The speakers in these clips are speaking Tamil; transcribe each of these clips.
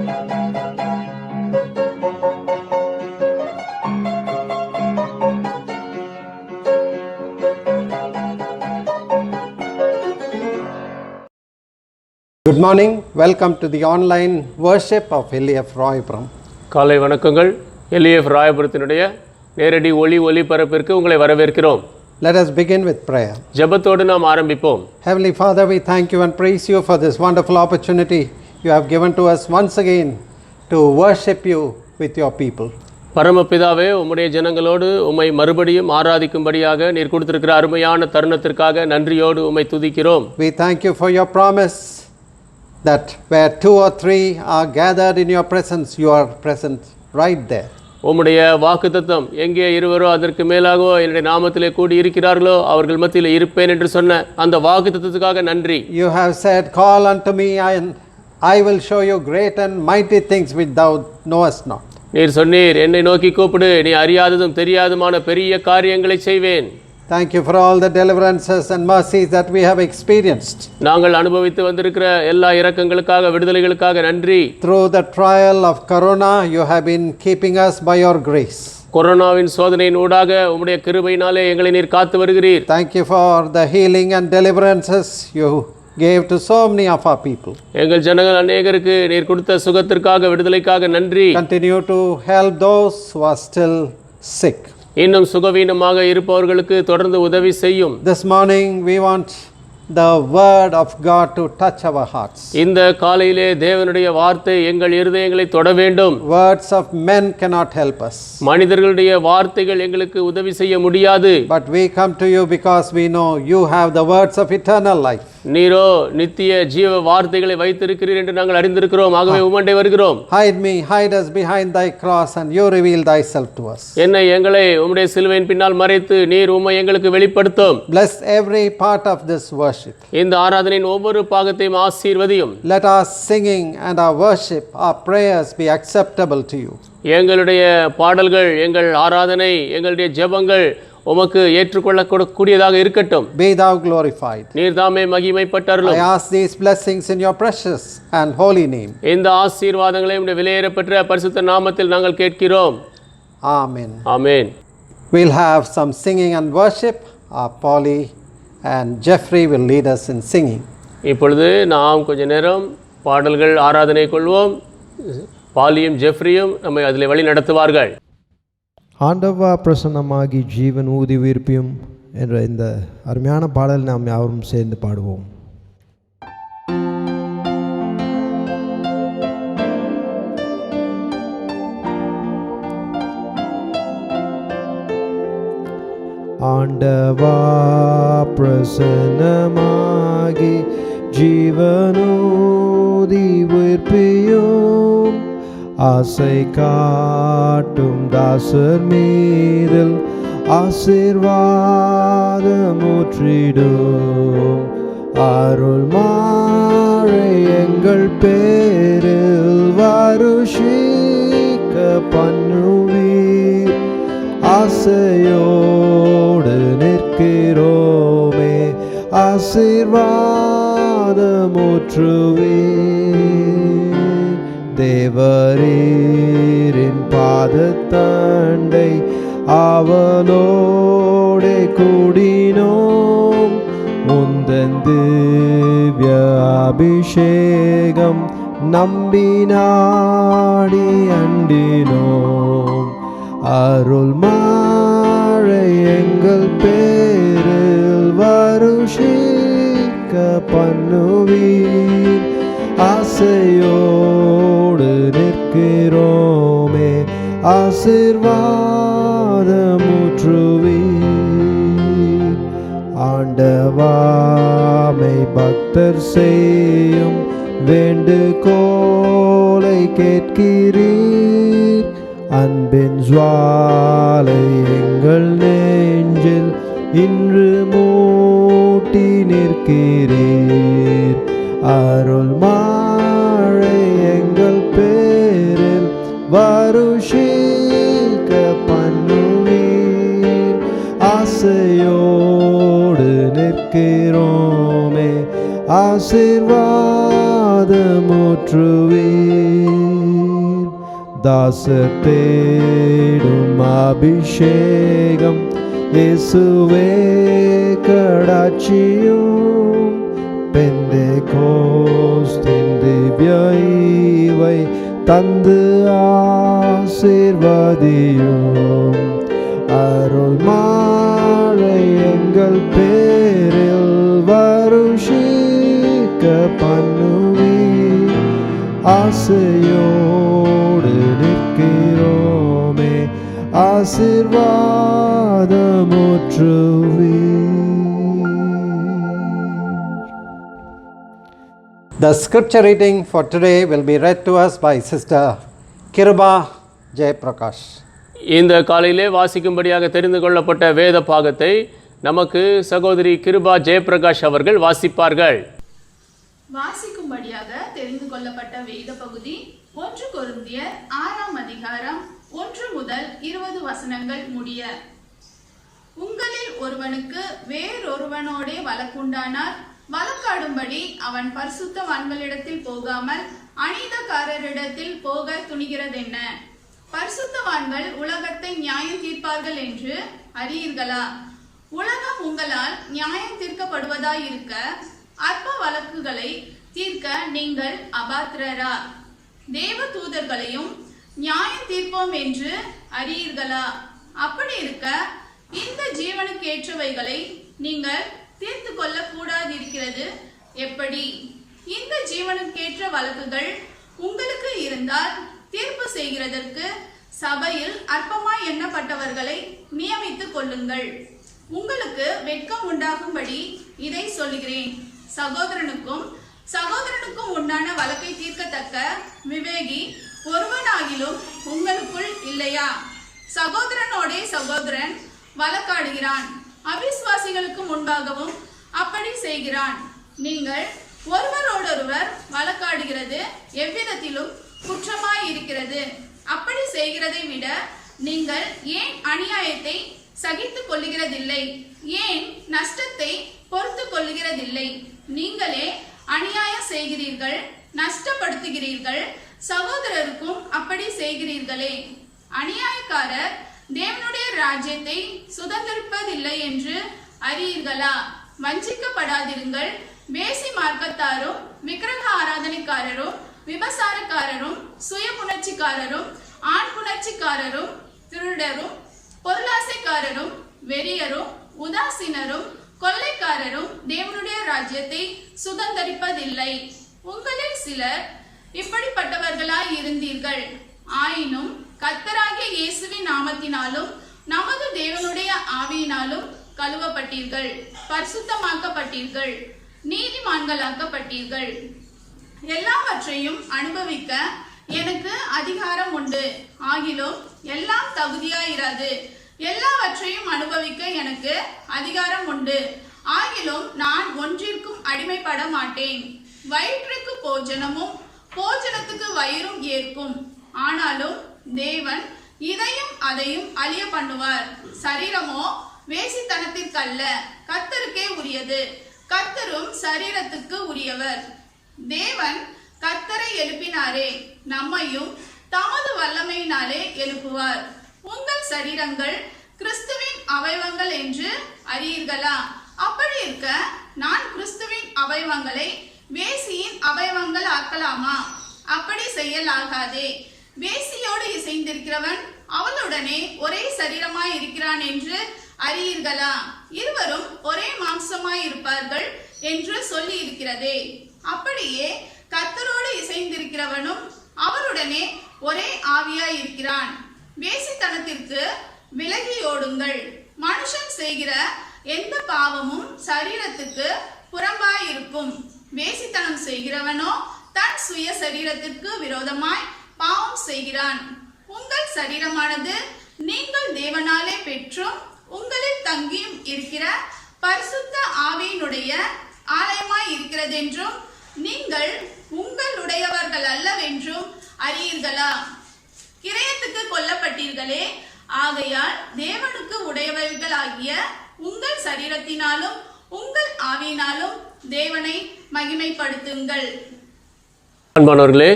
Good morning. Welcome to the online worship of LEF Royapuram. காலை வணக்கங்கள். LEF ராயபுரத்தினுடைய நேரடி ஒளிபரப்பிற்கு உங்களை வரவேற்கிறோம். Let us begin with prayer. ஜெபத்தோடு நாம் ஆரம்பிப்போம். Heavenly Father, we thank you and praise you for this wonderful opportunity you have given to us once again to worship you with your people. பரமபிதாவே, உம்முடைய ஜனங்களோடு உம்மை மறுபடியும் ஆராதிக்கும்படியாக நீர் கொடுத்திருக்கிற அருமையான தருணத்திற்காக நன்றியோடு உம்மை துதிக்கிறோம். We thank you for your promise that where 2 or 3 are gathered in your presence, you are present right there. உம்முடைய வாக்குத்தத்தம் எங்கே இருவரோ அதற்கு மேலாகவோ என்னுடைய நாமத்திலே கூடி இருக்கிறார்களோ அவர்கள் மத்தியில் இருப்பேன் என்று சொன்ன அந்த வாக்குத்தத்தத்துக்காக நன்றி. You have said, call unto me and I will show you great and mighty things which thou knowest not. நீர் சொன்னீர், என்னை நோக்கி கூப்பிடு, நீ அறியாததும் தெரியாதுமான பெரிய காரியங்களை செய்வேன். Thank you for all the deliverances and mercies that we have experienced. நாங்கள் அனுபவித்து வந்திருக்கிற எல்லா இரக்கங்களுக்காக விடுதலைகளுக்காக நன்றி. Through the trial of corona, you have been keeping us by your grace. கொரோனாவின் சோதனையின் ஊடாக உம்முடைய கிருபையினாலே எங்களை நீர் காத்து வருகிறீர். Thank you for the healing and deliverances you gave to so many of our people. எங்கள் ஜனங்கள் அநேகருக்கு நீர் கொடுத்த சுகத்திற்காக விடுதலைக்காக நன்றி. Continue to help those who are still sick. இன்னும் சுகவீனமாக இருப்பவர்களுக்கு தொடர்ந்து உதவி செய்யும். This morning we want the word of God to touch our hearts. இந்த காலையிலே தேவனுடைய வார்த்தை எங்கள் இருதயங்களை தொட வேண்டும். Words of men cannot help us. மனிதர்களுடைய வார்த்தைகள் எங்களுக்கு உதவி செய்ய முடியாது. But we come to you because we know you have the words of eternal life. நீரோ நித்திய ஜீவ வார்த்தைகளை வைத்திருக்கிறீர் என்று நாங்கள் அறிந்திருக்கிறோம். ஆகவே உம்மண்டை வருகிறோம். Hide us behind thy cross and you reveal thyself to us. என்னை எங்களை உம்முடைய சிலுவையின் பின்னால் மறைத்து நீர் உம்மை எங்களுக்கு வெளிப்படுத்தும். Bless every part of this worship. இந்த ஆராதனையின் ஒவ்வொரு பாகத்தையும் ஆசீர்வதியும். Let our singing and our worship, our prayers be acceptable to you. எங்களுடைய பாடல்கள், எங்கள் ஆராதனை, எங்களுடைய ஜெபங்கள் உமக்கு ஏற்றுக்கொள்ளக்கூடியதாக இருக்கட்டும். Be thou glorified. நீர் தாமே மகிமைப்பட்டருளும். I ask these blessings in your precious and holy name. இந்த ஆசீர்வாதங்களை உம்முடைய விலையேறப்பெற்ற பரிசுத்த நாமத்தில் நாங்கள் கேட்கிறோம். Amen. Amen. We'll have some singing and worship. Polly and Jeffrey will lead us in singing. இப்பொழுது நாம் கொஞ்ச நேரம் பாடல்கள் ஆராதனை கொள்வோம். பாலியும் ஜெஃப்ரியும் நம்மை அதில் வழி நடத்துவார்கள். ஆண்டவா பிரசன்னமாகி ஜீவன் ஊதி உயிர்ப்பியும் என்ற இந்த அருமையான பாடல் நாம் யாவரும் சேர்ந்து பாடுவோம். ஆண்டவா பிரசன்னமாகி ஜீவனூதி உயிர்ப்பியும் ஆசை காட்டும் தாசர் மீதில் ஆசீர்வாதமுற்றிடும் அருள் மாழை எங்கள் பேரில் வருஷிக்க பண்ணுவீர். ஆசையோடு நிற்கிறோமே ஆசீர்வாதமுற்றுவீர். தேவரீரின் பாதத்தண்டை அவளோடே கூடினோம். முந்தன் திவ்ய அபிஷேகம் நம்பினாடி அண்டினோம். அருள் மாழை எங்கள் பேரில் வருஷிக்க பண்ணுவீர். ஆசையோடு நிற்கிறோமே ஆசீர்வாதமுற்றுவீர். ஆண்டவாமை பக்தர் செய்யும் வேண்டுகோளை கேட்கிறீர். அன்பின் ஜுவாலை எங்கள் நெஞ்சில் இன்று மூட்டி நிற்கிறீர். அருள் மாழை எங்கள் பேரில் வருஷிக்க பண்ணுவீர். ஆசையோடு நிற்கிறோமே ஆசீர்வாதமுற்றுவீர். தாசர் தேடும் அபிஷேகம் இயேசுவே கடாட்சியும் பெந்தெகோஸ்தின் திவ்ய ஈவை தந்து ஆசீர்வதியும் அருள் மாலை எங்கள் பேரில் வருஷிக்க பண்ணுவி ஆசையோடு நிற்கிறோமே ஆசீர்வாதமுற்றுவி. The scripture reading for today will be read to us by Sister Kiruba Jayaprakash. இந்த காலையிலே வாசிக்கும்படியாக தெரிந்து கொள்ளப்பட்ட வேத பாகத்தை நமக்கு சகோதரி கிருபா ஜெயபிரகாஷ் அவர்கள் வாசிப்பார்கள். வாசிக்கும்படியாக தெரிந்து கொள்ளப்பட்ட வேத பகுதி 1 கொரிந்தியர் 6ஆம் அதிகாரம் 1 முதல் 20 வசனங்கள் முடிய. உங்களில் ஒருவனுக்கு வேறொருவனோடே வழக்குண்டானால் வழக்காடும்படி அவன் பரிசுத்தவான்களிடத்தில் போகாமல் அநீதக்காரரிடத்தில் போக துணிகிறதென்ன? பரிசுத்தவான்கள் உலகத்தை நியாயம் தீர்ப்பார்கள் என்று அறியீர்களா? உலகம் உங்களால் நியாயம் தீர்க்கப்படுவதாயிருக்க அற்ப வழக்குகளை தீர்க்க நீங்கள் அபாத்திரரா? தேவ தூதர்களையும் நியாயம் தீர்ப்போம் என்று அறியீர்களா? அப்படி இருக்க இந்த ஜீவனுக்கு ஏற்றவைகளை நீங்கள் தீர்த்து கொள்ள கூடாதிருக்கிறது எப்படி? இந்த ஜீவனுக்கேற்ற வழக்குகள் உங்களுக்கு இருந்தால் தீர்ப்பு செய்கிறதற்கு சபையில் அற்பமாய் எண்ணப்பட்டவர்களை நியமித்துக் கொள்ளுங்கள். உங்களுக்கு வெட்கம் உண்டாகும்படி இதை சொல்லுகிறேன். சகோதரனுக்கும் உண்டான வழக்கை தீர்க்கத்தக்க விவேகி ஒருவனாகிலும் உங்களுக்குள் இல்லையா? சகோதரனோடே சகோதரன் வழக்காடுகிறான், அவிசுவாசிகளுக்கு முன்பாகவும் அப்படி செய்கிறான். நீங்கள் ஒருவரோடொருவர் வழக்காடுகிறது எவ்விதத்திலும் குற்றமாய் இருக்கிறது. அப்படி செய்கிறதை விட நீங்கள் ஏன் அநியாயத்தை சகித்துக் கொள்ளுகிறதில்லை? ஏன் நஷ்டத்தை பொறுத்து கொள்ளுகிறதில்லை? நீங்களே அநியாயம் செய்கிறீர்கள், நஷ்டப்படுத்துகிறீர்கள், சகோதரருக்கும் அப்படி செய்கிறீர்களே. அநியாயக்காரர் தேவனுடைய ராஜ்யத்தை சுதந்திரிப்பதில்லை என்று அறியீர்களா? வஞ்சிக்கப்படாதிருங்கள். வேசி மார்க்கத்தாரும் விக்கிரக ஆராதனைக்காரரும் விபசாரக்காரரும் சுய புணர்ச்சிக்காரரும் ஆண் புணர்ச்சிக்காரரும் திருடரும் பொருளாசைக்காரரும் வெறியரும் உதாசீனரும் கொள்ளைக்காரரும் தேவனுடைய ராஜ்யத்தை சுதந்திரிப்பதில்லை. உங்களில் சிலர் இப்படிப்பட்டவர்களாய் இருந்தீர்கள். ஆயினும் கர்த்தராகிய இயேசுவின் நாமத்தினாலும் நமது தேவனுடைய ஆவியினாலும் கழுவப்பட்டீர்கள், பரிசுத்தமாக்கப்பட்டீர்கள், நீதிமான்களாக்கப்பட்டீர்கள். எல்லாவற்றையும் அனுபவிக்க எனக்கு அதிகாரம் உண்டு. ஆகிலும் எல்லாம் தகுதியாயிராது. எல்லாவற்றையும் அனுபவிக்க எனக்கு அதிகாரம் உண்டு. ஆகிலும் நான் ஒன்றிற்கும் அடிமைப்பட மாட்டேன். வயிற்றுக்கு போஜனமும் போஜனத்துக்கு வயிறும் ஏற்கும். ஆனாலும் தேவன் இதையும் அதையும் அழிய பண்ணுவார். சரீரமோ வேசித்தனத்திற்கல்ல, கர்த்தருக்கே உரியது. கர்த்தரும் சரீரத்துக்கு உரியவர். தேவன் கர்த்தரை எழுப்பினாரே, நம்மையும் தமது வல்லமையினாலே எழுப்புவார். உங்கள் சரீரங்கள் கிறிஸ்துவின் அவயவங்கள் என்று அறியீர்களா? அப்படி இருக்க நான் கிறிஸ்துவின் அவயவங்களை வேசியின் அவயவங்கள் ஆக்கலாமா? அப்படி செய்யலாகாதே. வேசியோடு இசைந்திருக்கிறவன் அவளுடனே ஒரே சரீரமாய் இருக்கிறான் என்று அறியீர்களா? இருவரும் ஒரே மாம்சமாய் இருப்பார்கள் என்று சொல்லி இருக்கிறதே. அப்படியே கர்த்தரோடு இசைந்திருக்கிறவனும் அவருடனே ஒரே ஆவியாய் இருக்கிறான். வேசித்தனத்திற்கு விலகியோடுங்கள். மனுஷன் செய்கிற எந்த பாவமும் சரீரத்துக்கு புறம்பாயிருக்கும். வேசித்தனம் செய்கிறவனோ தன் சுய சரீரத்திற்கு விரோதமாய் பாவம் செய்கிறான். உங்கள் சரீரமானது நீங்கள் தேவனாலே பெற்றும் உங்களில் தங்கியும் இருக்கிற பரிசுத்த ஆவியினுடைய ஆலயமாய் இருக்கிறதென்றும் நீங்கள் உங்களுடையவர்கள் அல்லவென்றும் அறியீர்களா? கிரயத்துக்கு கொல்லப்பட்டீர்களே, ஆகையால் தேவனுக்கு உடையவர்களாகிய உங்கள் சரீரத்தினாலும் உங்கள் ஆவியினாலும் தேவனை மகிமைப்படுத்துங்கள். அன்பானவர்களே,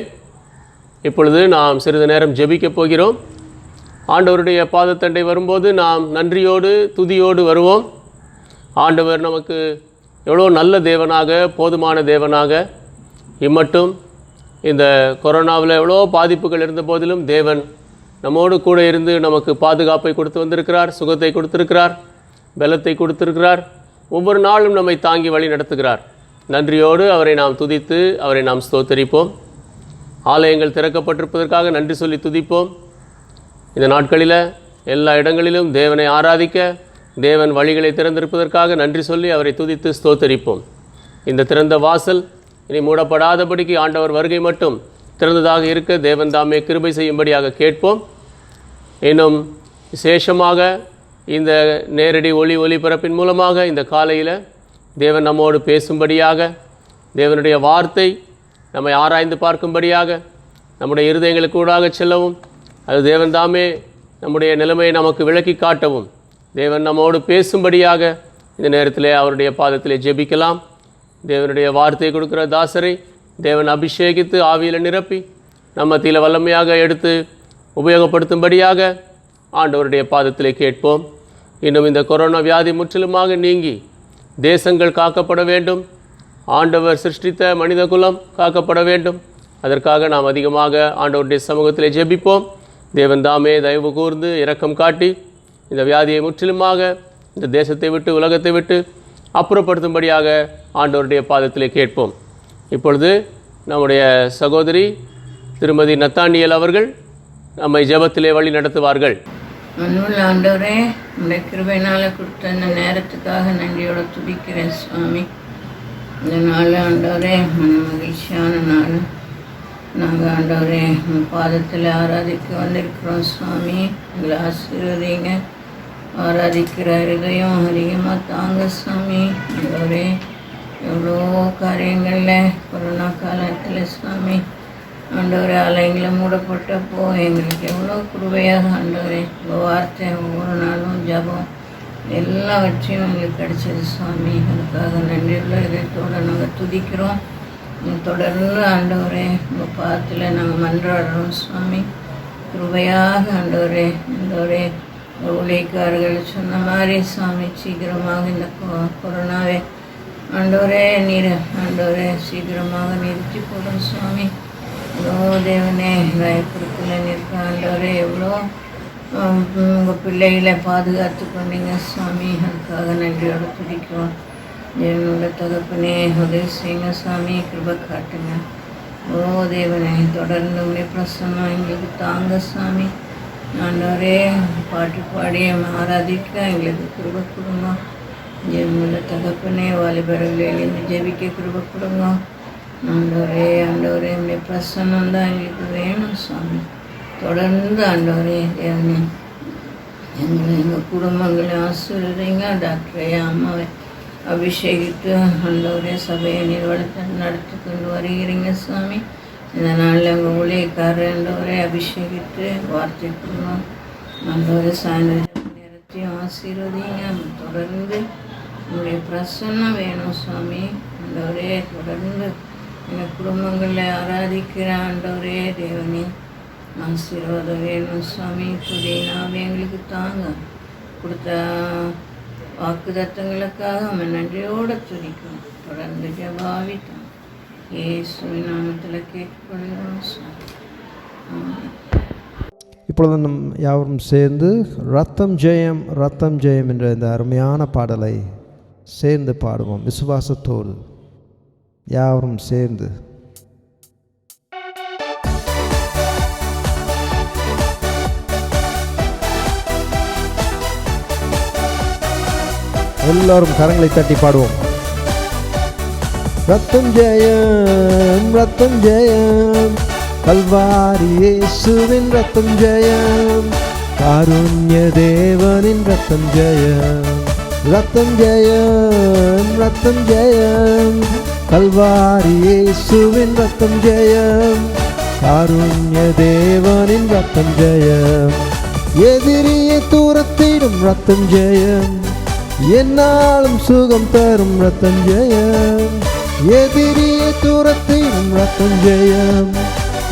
இப்பொழுது நாம் சிறிது நேரம் ஜெபிக்கப் போகிறோம். ஆண்டவருடைய பாதத்தண்டை வரும்போது நாம் நன்றியோடு துதியோடு வருவோம். ஆண்டவர் நமக்கு எவ்வளோ நல்ல தேவனாக, போதுமான தேவனாக, இம்மட்டும் இந்த கொரோனாவில் எவ்வளோ பாதிப்புகள் இருந்த போதிலும் தேவன் நம்மோடு கூட இருந்து நமக்கு பாதுகாப்பை கொடுத்து வந்திருக்கிறார், சுகத்தை கொடுத்திருக்கிறார், பலத்தை கொடுத்திருக்கிறார். ஒவ்வொரு நாளும் நம்மை தாங்கி வழி நடத்துகிறார். நன்றியோடு அவரை நாம் துதித்து அவரை நாம் ஸ்தோத்தரிப்போம். ஆலயங்கள் திறக்கப்பட்டிருப்பதற்காக நன்றி சொல்லி துதிப்போம். இந்த நாட்களில் எல்லா இடங்களிலும் தேவனை ஆராதிக்க தேவன் வழிகளை திறந்திருப்பதற்காக நன்றி சொல்லி அவரை துதித்து ஸ்தோத்தரிப்போம். இந்த திறந்த வாசல் இனி மூடப்படாதபடிக்கு ஆண்டவர் வருகை மட்டும் திறந்ததாக இருக்க தேவன் தாமே கிருபை செய்யும்படியாக கேட்போம். இன்னும் விசேஷமாக இந்த நேரடி ஒளிபரப்பின் மூலமாக இந்த காலையில் தேவன் நம்மோடு பேசும்படியாக, தேவனுடைய வார்த்தை நம்மை ஆராய்ந்து பார்க்கும்படியாக, நம்முடைய இருதயங்களுக்கு ஊடாக செல்லவும், அது தேவன் தாமே நம்முடைய நிலைமையை நமக்கு விளக்கி காட்டவும் தேவன் நம்மோடு பேசும்படியாக இந்த நேரத்தில் அவருடைய பாதத்திலே ஜெபிக்கலாம். தேவனுடைய வார்த்தையை கொடுக்கிற தாசரை தேவன் அபிஷேகித்து ஆவியில் நிரப்பி நம்ம மத்தியில் வல்லமையாக எடுத்து உபயோகப்படுத்தும்படியாக ஆண்டவருடைய பாதத்திலே கேட்போம். இன்னும் இந்த கொரோனா வியாதி முற்றிலுமாக நீங்கி தேசங்கள் காக்கப்பட வேண்டும். ஆண்டவர் சிருஷ்டித்த மனித குலம் காக்கப்பட வேண்டும். அதற்காக நாம் அதிகமாக ஆண்டவருடைய சமூகத்திலே ஜெபிப்போம். தேவன் தாமே தயவு கூர்ந்து இரக்கம் காட்டி இந்த வியாதியை முற்றிலுமாக இந்த தேசத்தை விட்டு, உலகத்தை விட்டு அப்புறப்படுத்தும்படியாக ஆண்டவருடைய பாதத்திலே கேட்போம். இப்பொழுது நம்முடைய சகோதரி திருமதி நத்தானியல் அவர்கள் நம்மை ஜெபத்திலே வழி நடத்துவார்கள். அன்புள்ள ஆண்டவரே, உடைய கிருபையினால் கொடுத்த இந்த நேரத்துக்காக நன்றியோட துதிக்கிறேன் சுவாமி. இந்த நாள் ஆண்டவரே மன மகிழ்ச்சியான நாள். நாங்கள் ஆண்டவரே உங்கள் பாதத்தில் ஆராதிக்க வந்திருக்கிறோம் சுவாமி. எங்களை ஆசீர்வதிங்க. ஆராதிக்கிற இதயம் அதிகமாக தாங்க சுவாமி. ஆண்டவரே, எவ்வளோ காரியங்களில் கொரோனா காலத்தில் சுவாமி ஆண்டவரே ஆலயங்களை மூடப்பட்டப்போ எங்களுக்கு எவ்வளோ கிருபையாக ஆண்டவரே உங்கள் வார்த்தை ஒவ்வொரு நாளும் ஜபம் எல்லாவற்றையும் எங்களுக்கு கிடைச்சது சுவாமி. அதுக்காக நன்றியுள்ள இதயத்தோடு நாங்கள் துதிக்கிறோம். தொடர்ந்து ஆண்டவரே உங்கள் பாதத்தில் நாங்கள் மன்றாடுறோம் சுவாமி. கிருபையாக ஆண்டவரே ஊழியக்காரர்கள் சொன்ன மாதிரி சுவாமி சீக்கிரமாக இந்த கொரோனாவை ஆண்டவரே ஆண்டவரே சீக்கிரமாக நிறுத்தி போடும் சுவாமி. எவ்வளோ தேவனே ராயபுரத்தில் நிற்க ஆண்டவரே எவ்வளோ உங்கள் பிள்ளைகளை பாதுகாத்து கொண்டீங்க சுவாமி. அதுக்காக நன்றியோடு துதிக்கிறோம். தேவனோட தகப்பனே உதவி செய்யுங்க சுவாமி. கிருபை காட்டுங்க. ஓ தேவனே, தொடர்ந்து உடைய பிரசன்னம் எங்களுக்கு தாங்க சுவாமி. ஆண்டவரே பாட்டு பாடி ஆராதிக்க எங்களுக்கு கிருபை கொடுங்க. தேவனோட தகப்பனே வாலிபர்களிலிருந்து ஜெபிக்க கிருபை கொடுங்க. ஆண்டவரே உடைய பிரசன்னம் தான் எங்களுக்கு வேணும் சுவாமி. தொடர்ந்து ஆண்டவரே தேவனே எங்கள் குடும்பங்களை ஆசீர்வதிங்க. டாக்டரை அம்மாவை அபிஷேகித்து ஆண்டவரே சபையை நிறுவனத்தை நடத்தி கொண்டு வருகிறீங்க சுவாமி. இந்த நாளில் எங்கள் ஊழியக்காரர் ஆண்டவரை அபிஷேகித்து வார்த்தை கொடுங்க. ஆண்டவரே சாயந்தர நேரத்தையும் ஆசீர்வதிங்க. தொடர்ந்து உங்களுடைய பிரசன்னம் வேணும் சுவாமி. ஆண்டவரே தொடர்ந்து எங்கள் குடும்பங்களில் ஆராதிக்கிற ஆண்டவரே தேவனே ஆசீர்வாதம் வேணும் சுவாமி. புதினாவே எங்களுக்கு தாங்க. கொடுத்த வாக்கு தத்தங்களுக்காக நம்ம நன்றியோடு துதிக்கிறோம். தொடர்ந்து ஜெபாவிட்டோம். இயேசுவின் நாமத்தில் கேட்கப்படுகிறோம் சுவாமி. இப்பொழுது நம் யாவரும் சேர்ந்து ரத்தம் ஜெயம் ரத்தம் ஜெயம் என்ற இந்த அருமையான பாடலை சேர்ந்து பாடுவோம் விசுவாசத்தோடு யாவரும் சேர்ந்து. எல்லாரும் கரங்களை தட்டி பாடுவோம். ரத்தம் ஜெயம் ரத்தம் ஜெயம் கல்வாரி இயேசுவின் ரத்தம் ஜெயம் காருண்ய தேவனின் ரத்தம் ஜெயம் ரத்தம் ஜெயம் ரத்தம் ஜெயம் கல்வாரி இயேசுவின் ரத்தம் ஜெயம் காருண்ய தேவனின் ரத்தம் ஜெயம் எதிரியை தூரத்திடும் ரத்தம் ஜெயம் என்னாலும் சுகம் தரும் ரத்தம் ஜெயம் எதிரியை தூரத்திடும் ரத்தம் ஜெயம்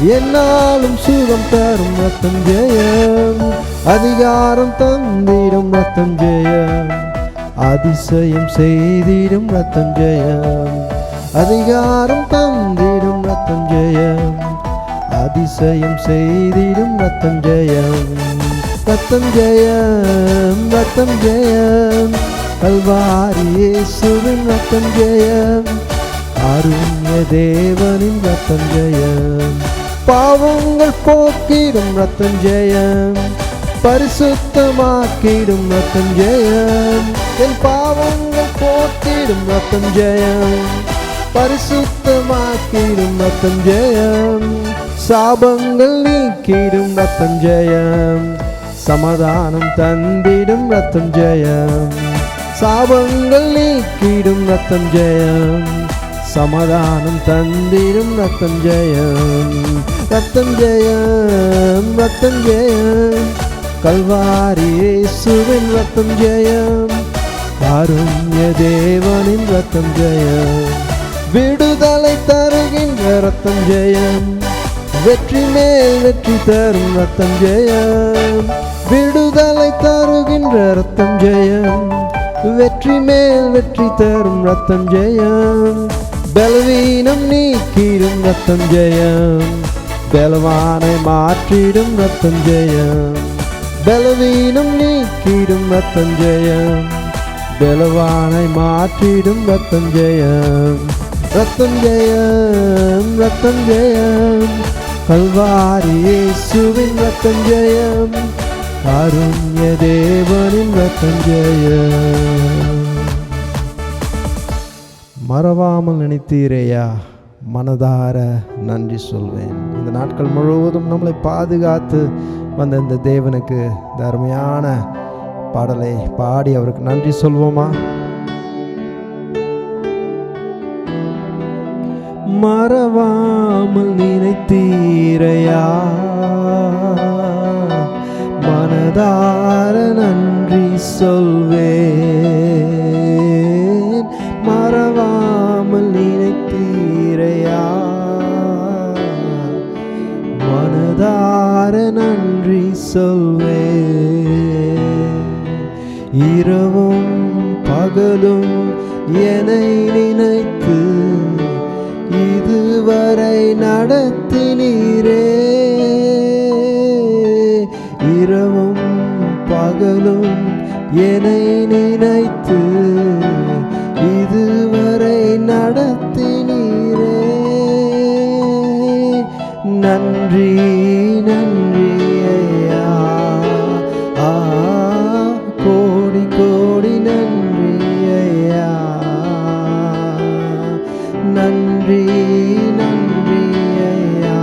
என்னாலும் சுகம் தரும் ரத்தம் ஜெயம், அதிகாரம் தந்திடும் ரத்தம் ஜெயம், அதிசயம் செய்திடும் ரத்தம் ஜெயம், அதிகாரம் தந்திடும் ரத்தம் ஜெயம், அதிசயம் செய்திடும் ரத்தம் ஜெயம், ரத்தம் ஜெயம், ரத்தம் ஜெயம், கல்வாரி இயேசுவின் ரத்தம் ஜெயம், அருண்ய தேவனின் ரத்தம் ஜெயம், பாவங்கள் போக்கிடும் ரத்தம் ஜெயம், பரிசுத்தமாக்கிடும் ரத்தம் ஜெயம், என் பாவங்கள் போக்கிடும் ரத்தம் ஜெயம், பரிசுத்தமாக்கிடும் ரத்தம் ஜெயம், சாபங்கள் நீக்கிடும் ரத்தம் ஜெயம், சமாதானம் தந்திடும் ரத்தம் ஜெயம், சாபங்கள் நீக்கிடும் ரத்தம் ஜெயம், சமாதானம் தந்திடும் ரத்தம் ஜெயம், ரத்தம் ஜெயம், ரத்தம் ஜெயம், கல்வாரி இயேசுவின் ரத்தம் ஜெயம், அருண்ய தேவனின் ரத்தம் ஜெயம், விடுதலை தருகின்ற ரத்தம் ஜெயம், வெற்றி மேல் வெற்றி தரும் ரத்தம் ஜெயம், விடுதலை தருகின்ற ரத்தம் ஜெயம், வெற்றி மேல் வெற்றி தரும் ரத்தம் ஜெயம், பலவீனம் நீக்கிடும் ரத்தம் ஜெயம், பலவானை மாற்றிடும் ரத்தம் ஜெயம், பலவீனம் நீக்கிடும் ரத்தம் ஜெயம், பலவானை மாற்றிடும் ரத்தம் ஜெயம், ரத்தம் ஜெயம், ரத்தம் ஜெயம், கல்வாரி இயேசுவின் ரத்தம் ஜெயம், அருண்ய தேவனின் ரத்தம் ஜெயம். மறவாமல் நினைத்தீரையா, மனதார நன்றி சொல்வேன். இந்த நாட்கள் முழுவதும் நம்மளை பாதுகாத்து வந்த இந்த தேவனுக்கு இந்த அருமையான பாடலை பாடி அவருக்கு நன்றி சொல்வோமா? மறவாமல் நினைத்தீரையா, மனதார நன்றி சொல்வேன், மறவாமல் நினைத்தீரையா, மனதார நன்றி சொல்வேன், இரவும் பகலும் என்னை நினைத்து இதுவரை நடத்தினீரே, இரவும் பகலும் என்னை நினைத்து இதுவரை நடத்தினீரே, நன்றி நன்றி ஐயா, கோடி கோடி நன்றி ஐயா, நன்றி நன்றி ஐயா,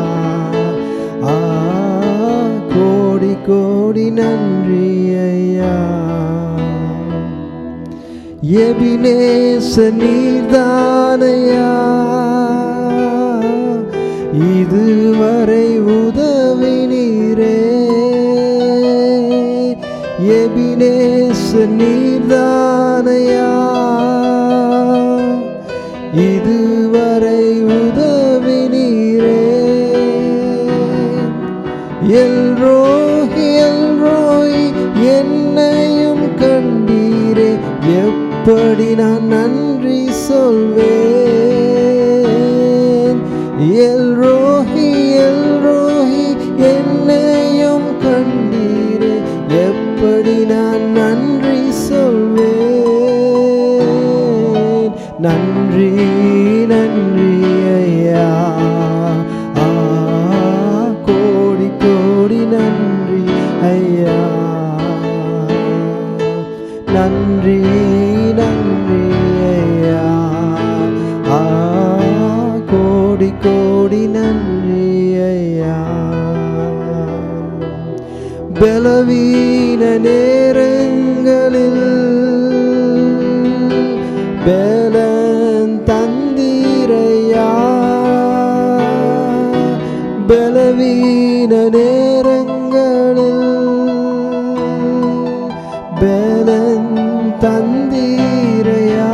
கோடி கோடி நன்றி ஐயா. எபினேச நீர்தானையா, இதுவரை உதவினீரே, எபினேச நீர்தானையா, இதுவரை உதவினீரே, எல்ரோஹி எல்ரோஹி என்னையும் கண்டீரே, எப்படி நான் நன்றி சொல்வேன், எல்ரோஹி எல்ரோஹி என்னையும் கண்டீரே, எப்படி நான் நன்றி சொல்வேன், நன்றி நன்றி ஐயா, கோடி கோடி நன்றி ஐயா, நன்றி நன்றி ஐயா, கோடி கோடி நன்றி ஐயா. பலவீன நேரங்களில் பலன் தந்தீரையா, பலவீன நேரங்களில் பலன் தந்தீரையா,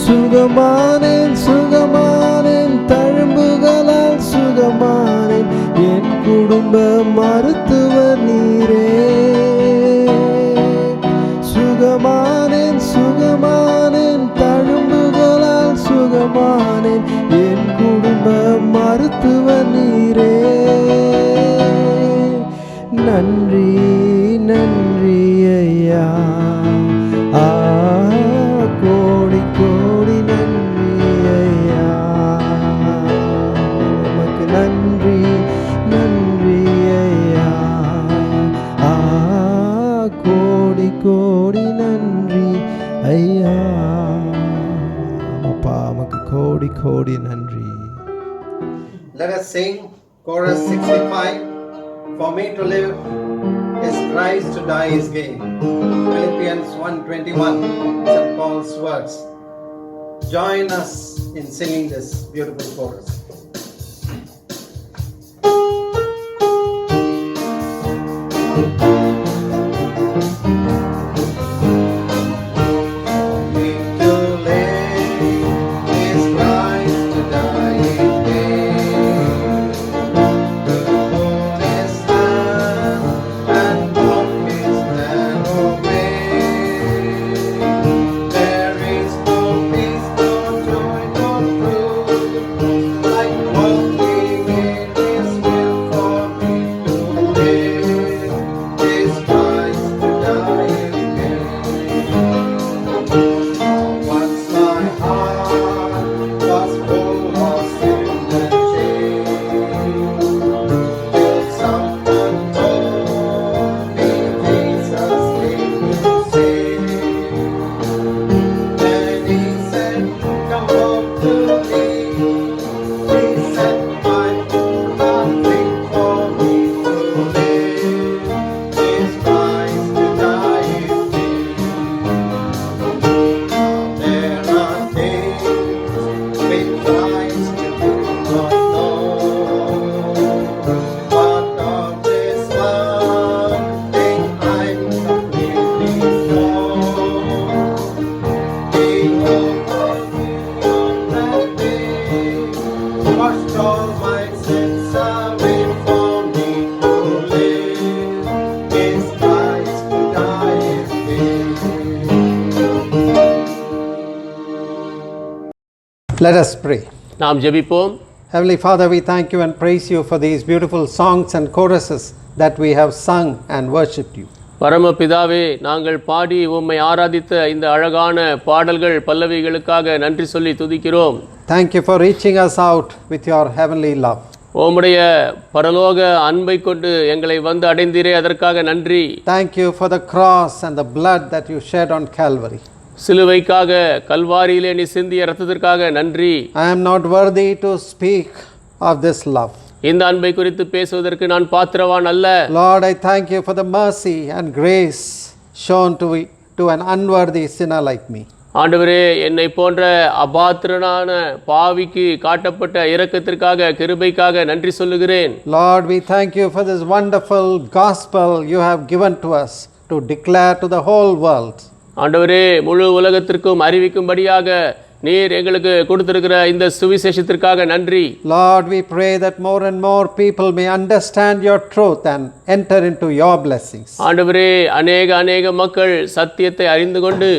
சுகமானேன் சுகமானேன் தழும்புகள் குடும்ப மருத்துவர் நீரே. சுகமானேன் சுகமானேன் தழும்புகளால் சுகமானேன் என் குடும்ப மருத்துவர் நீரே. நன்றி நன்றி ஐயா, கோடி கோடி நன்றி ஐயா. உமக்கு நன்றி நன்றி ஐயா, கோடி கோடி நன்றி ஐயா. அப்பா உமக்கு கோடி கோடி நன்றி. Let us sing chorus 65. For me to live is Christ, to die is gain. Philippians 1:21, St. Paul's words. Join us in singing this beautiful chorus. Let us pray. நாம் ஜெபிப்போம். Heavenly Father, we thank you and praise you for these beautiful songs and choruses that we have sung and worshipped you. பரமபிதாவே, நாங்கள் பாடி உம்மை ஆராதித்த இந்த அழகான பாடல்கள் பல்லவிகளுக்காக நன்றி சொல்லி துதிக்கிறோம். Thank you for reaching us out with your heavenly love. உம்முடைய பரலோக அன்பை கொண்டு எங்களை வந்து அடைந்தீரே, அதற்காக நன்றி. Thank you for the cross and the blood that you shed on Calvary. சிலுவைக்காக கல்வாரியிலே நீ சிந்திய இரத்தத்திற்காக நன்றி. I am not worthy to speak of this love. இந்த அன்பை குறித்து பேசுவதற்கு நான் பாத்திரவான் அல்ல. Lord, I thank you for the mercy and grace shown to an unworthy sinner like me. ஆண்டவரே, என்னை போன்ற அபாத்திரனான பாவிக்கு காட்டப்பட்ட இரக்கத்திற்காக கிருபைக்காக நன்றி சொல்லுகிறேன். Lord, we thank you for this wonderful gospel you have given to us to declare to the whole world. ஆண்டவரே, முழு உலகத்திற்கும் அறிவிக்கும்படியாக நீர் எங்களுக்கு கொடுத்திருக்கிற இந்த சுவிசேஷத்திற்காக நன்றி. Lord, we pray that more and more people may understand your truth and enter into your blessings. ஆண்டவரே, அநேக மக்கள் சத்தியத்தை அறிந்து கொண்டு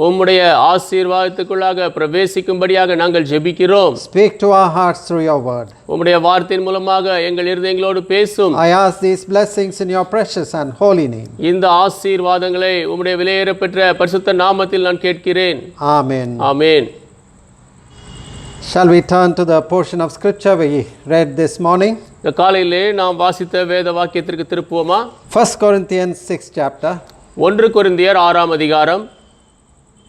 உம்முடைய ஆசீர்வாதத்துக்குள்ளாக பிரவேசிக்கும்படியாக நாங்கள் ஜெபிக்கிறோம். Speak to our hearts through your word. உம்முடைய வார்த்தையின் மூலமாக எங்கள் இருதயங்களோடு பேசும். I ask these blessings in your precious and holy name. இந்த ஆசீர்வாதங்களை உம்முடைய விலையேறப்பெற்ற பரிசுத்த நாமத்தில் நான் கேட்கிறேன். Amen. Amen. Shall we turn to the portion of scripture we read this morning? இந்த காலையிலே நாம் வாசித்த வேத வாக்கியத்திற்கு திருப்புவோமா? 1 Corinthians 6 chapter. 1 கொரிந்தியர் 6ஆம் அதிகாரம்.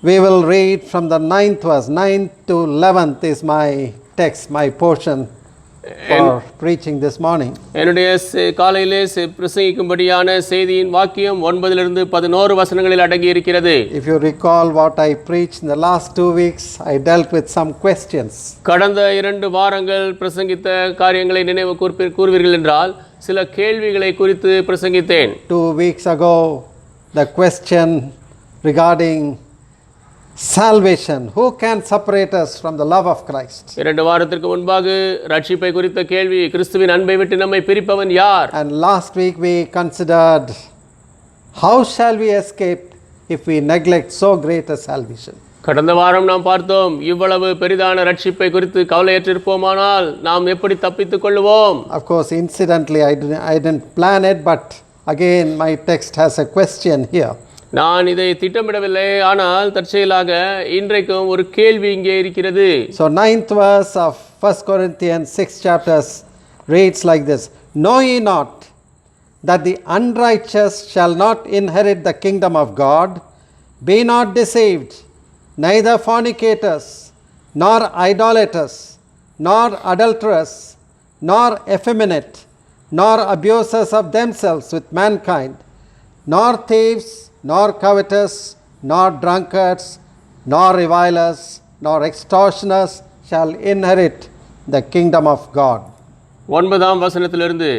We will read from the 9th verse. 9th to 11th is my text, my portion for preaching this morning. என்னுடைய காலையிலே பிரசங்கிக்கும்படியான செய்தியின் வாக்கியம் 9 to 11 வசனங்களில் அடங்கி இருக்கிறது. If you recall what I preached in the last 2 weeks, I dealt with some questions. கடந்த 2 வாரங்கள் பிரசங்கித்த காரியங்களை நினைவு கூர்வீர்கள் என்றால் சில கேள்விகளை குறித்து பிரசங்கித்தேன். 2 weeks ago, the question regarding salvation. Who can separate us from the love of Christ? 2 வாரத்திற்கு முன்பாக ரட்சிப்பை குறித்த கேள்வி, கிறிஸ்துவின் அன்பை விட்டு நம்மை பிரிப்பவன் யார்? And last week we considered how shall we escape if we neglect so great a salvation. கடந்த வாரம் நாம் பார்த்தோம், இவ்வளவு பெரிதான ரட்சிப்பை குறித்து கவலையற்றிருப்போமானால் நாம் எப்படி தப்பித்துக் கொள்வோம்? Of course, incidentally, I didn't plan it, but again my text has a question here. நான் இதை திட்டமிடவில்லை, ஆனால் தற்செயலாக இன்றைக்கும் ஒரு கேள்வி இங்கே இருக்கிறது. So 9th verse of 1 Corinthians 6 chapters reads like this: Know ye not that the unrighteous shall not inherit the kingdom of God? Be not deceived, neither fornicators, nor idolaters, nor adulterers, nor effeminate, nor abusers of themselves with mankind, nor thieves, nor covetous, nor drunkards, nor revilers, nor extortioners shall inherit the kingdom of God. 9ஆம் வசனத்திலிருந்து,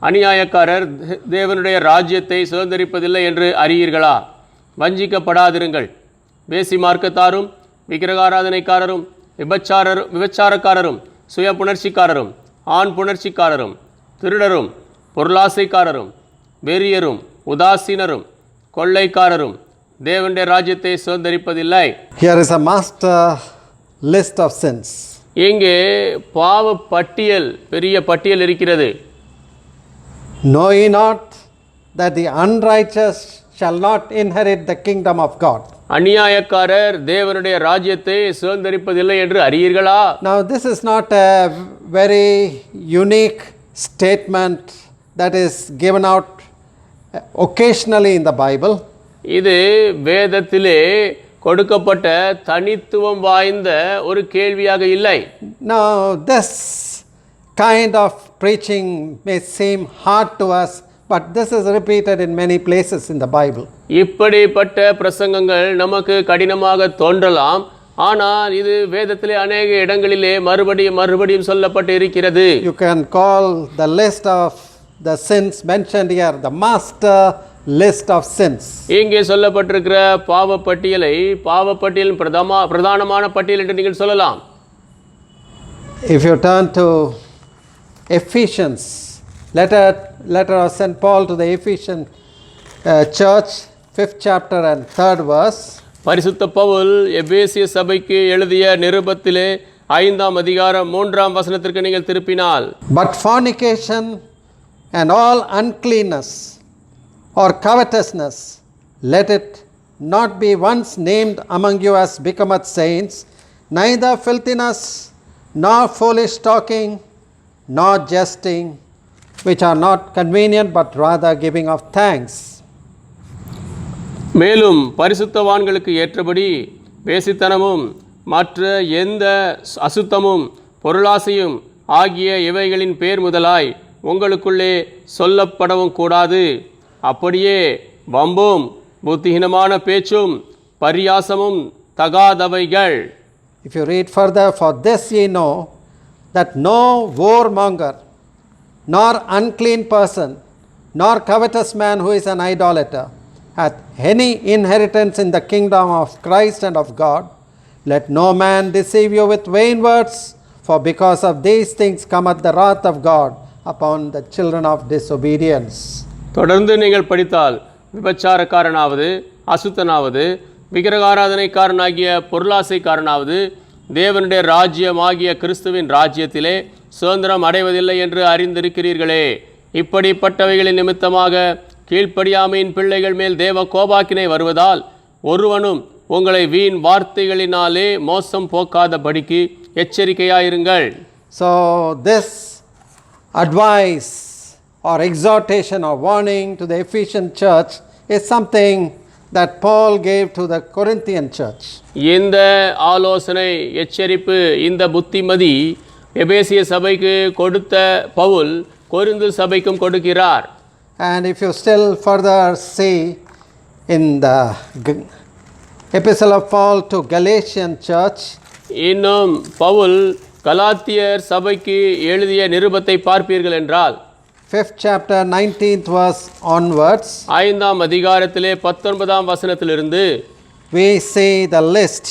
அநியாயக்காரர் தேவனுடைய ராஜ்யத்தை சுதந்தரிப்பதில்லை என்று அறியீர்களா? வஞ்சிக்கப்படாதிருங்கள். வேசி மார்க்கத்தாரும், விக்கிரகாராதனைக்காரரும், விபச்சாரக்காரரும், சுய புணர்ச்சிக்காரரும், ஆண் புணர்ச்சிக்காரரும், திருடரும், பொருளாசைக்காரரும், வெறியரும், உதாசீனரும், கொள்ளைக்காரரும் தேவனுடைய ராஜ்யத்தை சுதந்தரிப்பதில்லை. Here is a master list of sins. இங்கே பாவ பட்டியல், பெரிய பட்டியல் இருக்கிறது. Know ye not that the unrighteous shall not inherit the kingdom of God? அநியாயக்காரர் தேவனுடைய ராஜ்யத்தை சுதந்தரிப்பதில்லை என்று அறியீர்களா? Now this is not a very unique statement that is given out occasionally in the Bible. இது வேதத்திலே கொடுக்கப்பட்ட தனித்துவம் வாய்ந்த ஒரு கேள்வியாக இல்லை. Now this kind of preaching may seem hard to us, but this is repeated in many places in the Bible. இப்படிப்பட்ட பிரசங்கங்கள் நமக்கு கடினமாக தோன்றலாம், ஆனால் இது வேதத்திலே அநேக இடங்களிலே மறுபடியும் சொல்லப்பட்டு இருக்கிறது. You can call the list of the sins mentioned here the master list of sins. இங்கே சொல்லப்பட்டிருக்கிற பாவ பட்டியலின் பிரதானமான பட்டியல் என்று நீங்கள் சொல்லலாம். If you turn to Ephesians, letter of St. Paul to the Ephesian church, 5th chapter and 3rd verse. பரிசுத்த பவுல் எபேசிய சபைக்கு எழுதிய நிருபத்திலே 5ஆம் அதிகாரம் 3ஆம் வசனத்திற்கு நீங்கள் திருப்பினால், But fornication and all uncleanness or covetousness, let it not be once named among you as becometh saints, neither filthiness, nor foolish talking, nor jesting, which are not convenient, but rather giving of thanks. மேலும் பரிசுத்தவான்களுக்கு ஏற்றபடி வேசித்தனமும் மற்ற எந்த அசுத்தமும் பொருளாசையும் ஆகிய இவைகளின் பேர் முதலாய் உங்களுக்குள்ளே சொல்லப்படவும் கூடாது. அப்படியே வம்பும் புத்திஹீனமான பேச்சும் பரியாசமும் தகாதவைகள். If you read further, for this ye know that no whoremonger, nor unclean person, nor covetous man who is an idolater, hath any inheritance in the kingdom of Christ and of God. Let no man deceive you with vain words, for because of these things cometh the wrath of God upon the children of disobedience. தொடர்ந்து நீங்கள் படித்தால், விபச்சாரக்காரனாவது, அசுத்தனாவது, விக்கிரகாராதனைக்காரனாகிய பொருளாசைக்காரனாவது தேவனுடைய ராஜ்யமாகிய கிறிஸ்துவின் ராஜ்யத்திலே சுதந்திரம் அடைவதில்லை என்று அறிந்திருக்கிறீர்களே. இப்படிப்பட்டவைகளின் நிமித்தமாக கீழ்ப்படியாமையின் பிள்ளைகள் மேல் தேவ கோபாக்கினை வருவதால் ஒருவனும் உங்களை வீண் வார்த்தைகளினாலே மோசம் போக்காதபடிக்கு எச்சரிக்கையாயிருங்கள். So this advice or exhortation or warning to the Ephesian church is something that Paul gave to the Corinthian church. இந்த ஆலோசனை, எச்சரிப்பு, இந்த புத்திமதி எபேசிய சபைக்கு கொடுத்த பவுல் கொரிந்து சபைக்கும் கொடுக்கிறார். And if you still further see in the epistle of Paul to Galatian church, இன்னும் பவுல் கலாத்தியர் சபைக்கு எழுதிய நிருபத்தை பார்ப்பீர்கள் என்றால் 5th chapter 19th verse onwards, 5ஆம் அதிகாரத்திலே 19ஆம் வசனத்திலிருந்து, we see the list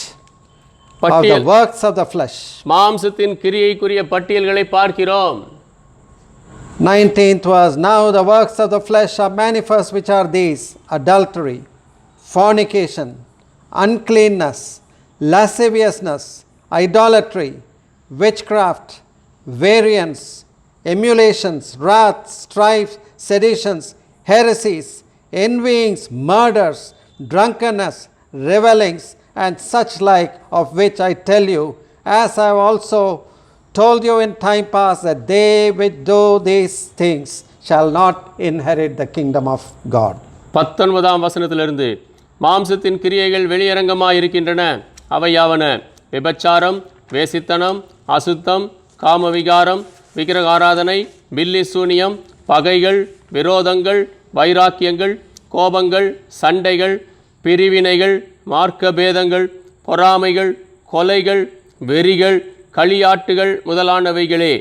of the பட்டியல் works of the flesh. மாம்சத்தின் கிரியைக்குரிய பட்டியல்களை பார்க்கிறோம். 19th verse, now the works of the flesh are manifest, which are these: adultery, fornication, uncleanness, lasciviousness, idolatry, witchcraft, variance, emulations, wrath, strife, seditions, heresies, envyings, murders, drunkenness, revellings, and such like, of which I tell you, as I have also told you in time past, that they which do these things shall not inherit the kingdom of God. 19ஆம் வசனத்திலிருந்து மாம்சத்தின் கிரியைகள் வெளியரங்கமாய் இருக்கின்றன. அவையாவன: விபச்சாரம், வேசித்தனம், அசுத்தம், காமவிகாரம், விக்கிரக ஆராதனை, பில்லி சூனியம், பகைகள், விரோதங்கள், வைராக்கியங்கள், கோபங்கள், சண்டைகள், பிரிவினைகள், மார்க்கபேதங்கள், பொறாமைகள், கொலைகள், வெறிகள், களியாட்டுகள் முதலானவைகளே.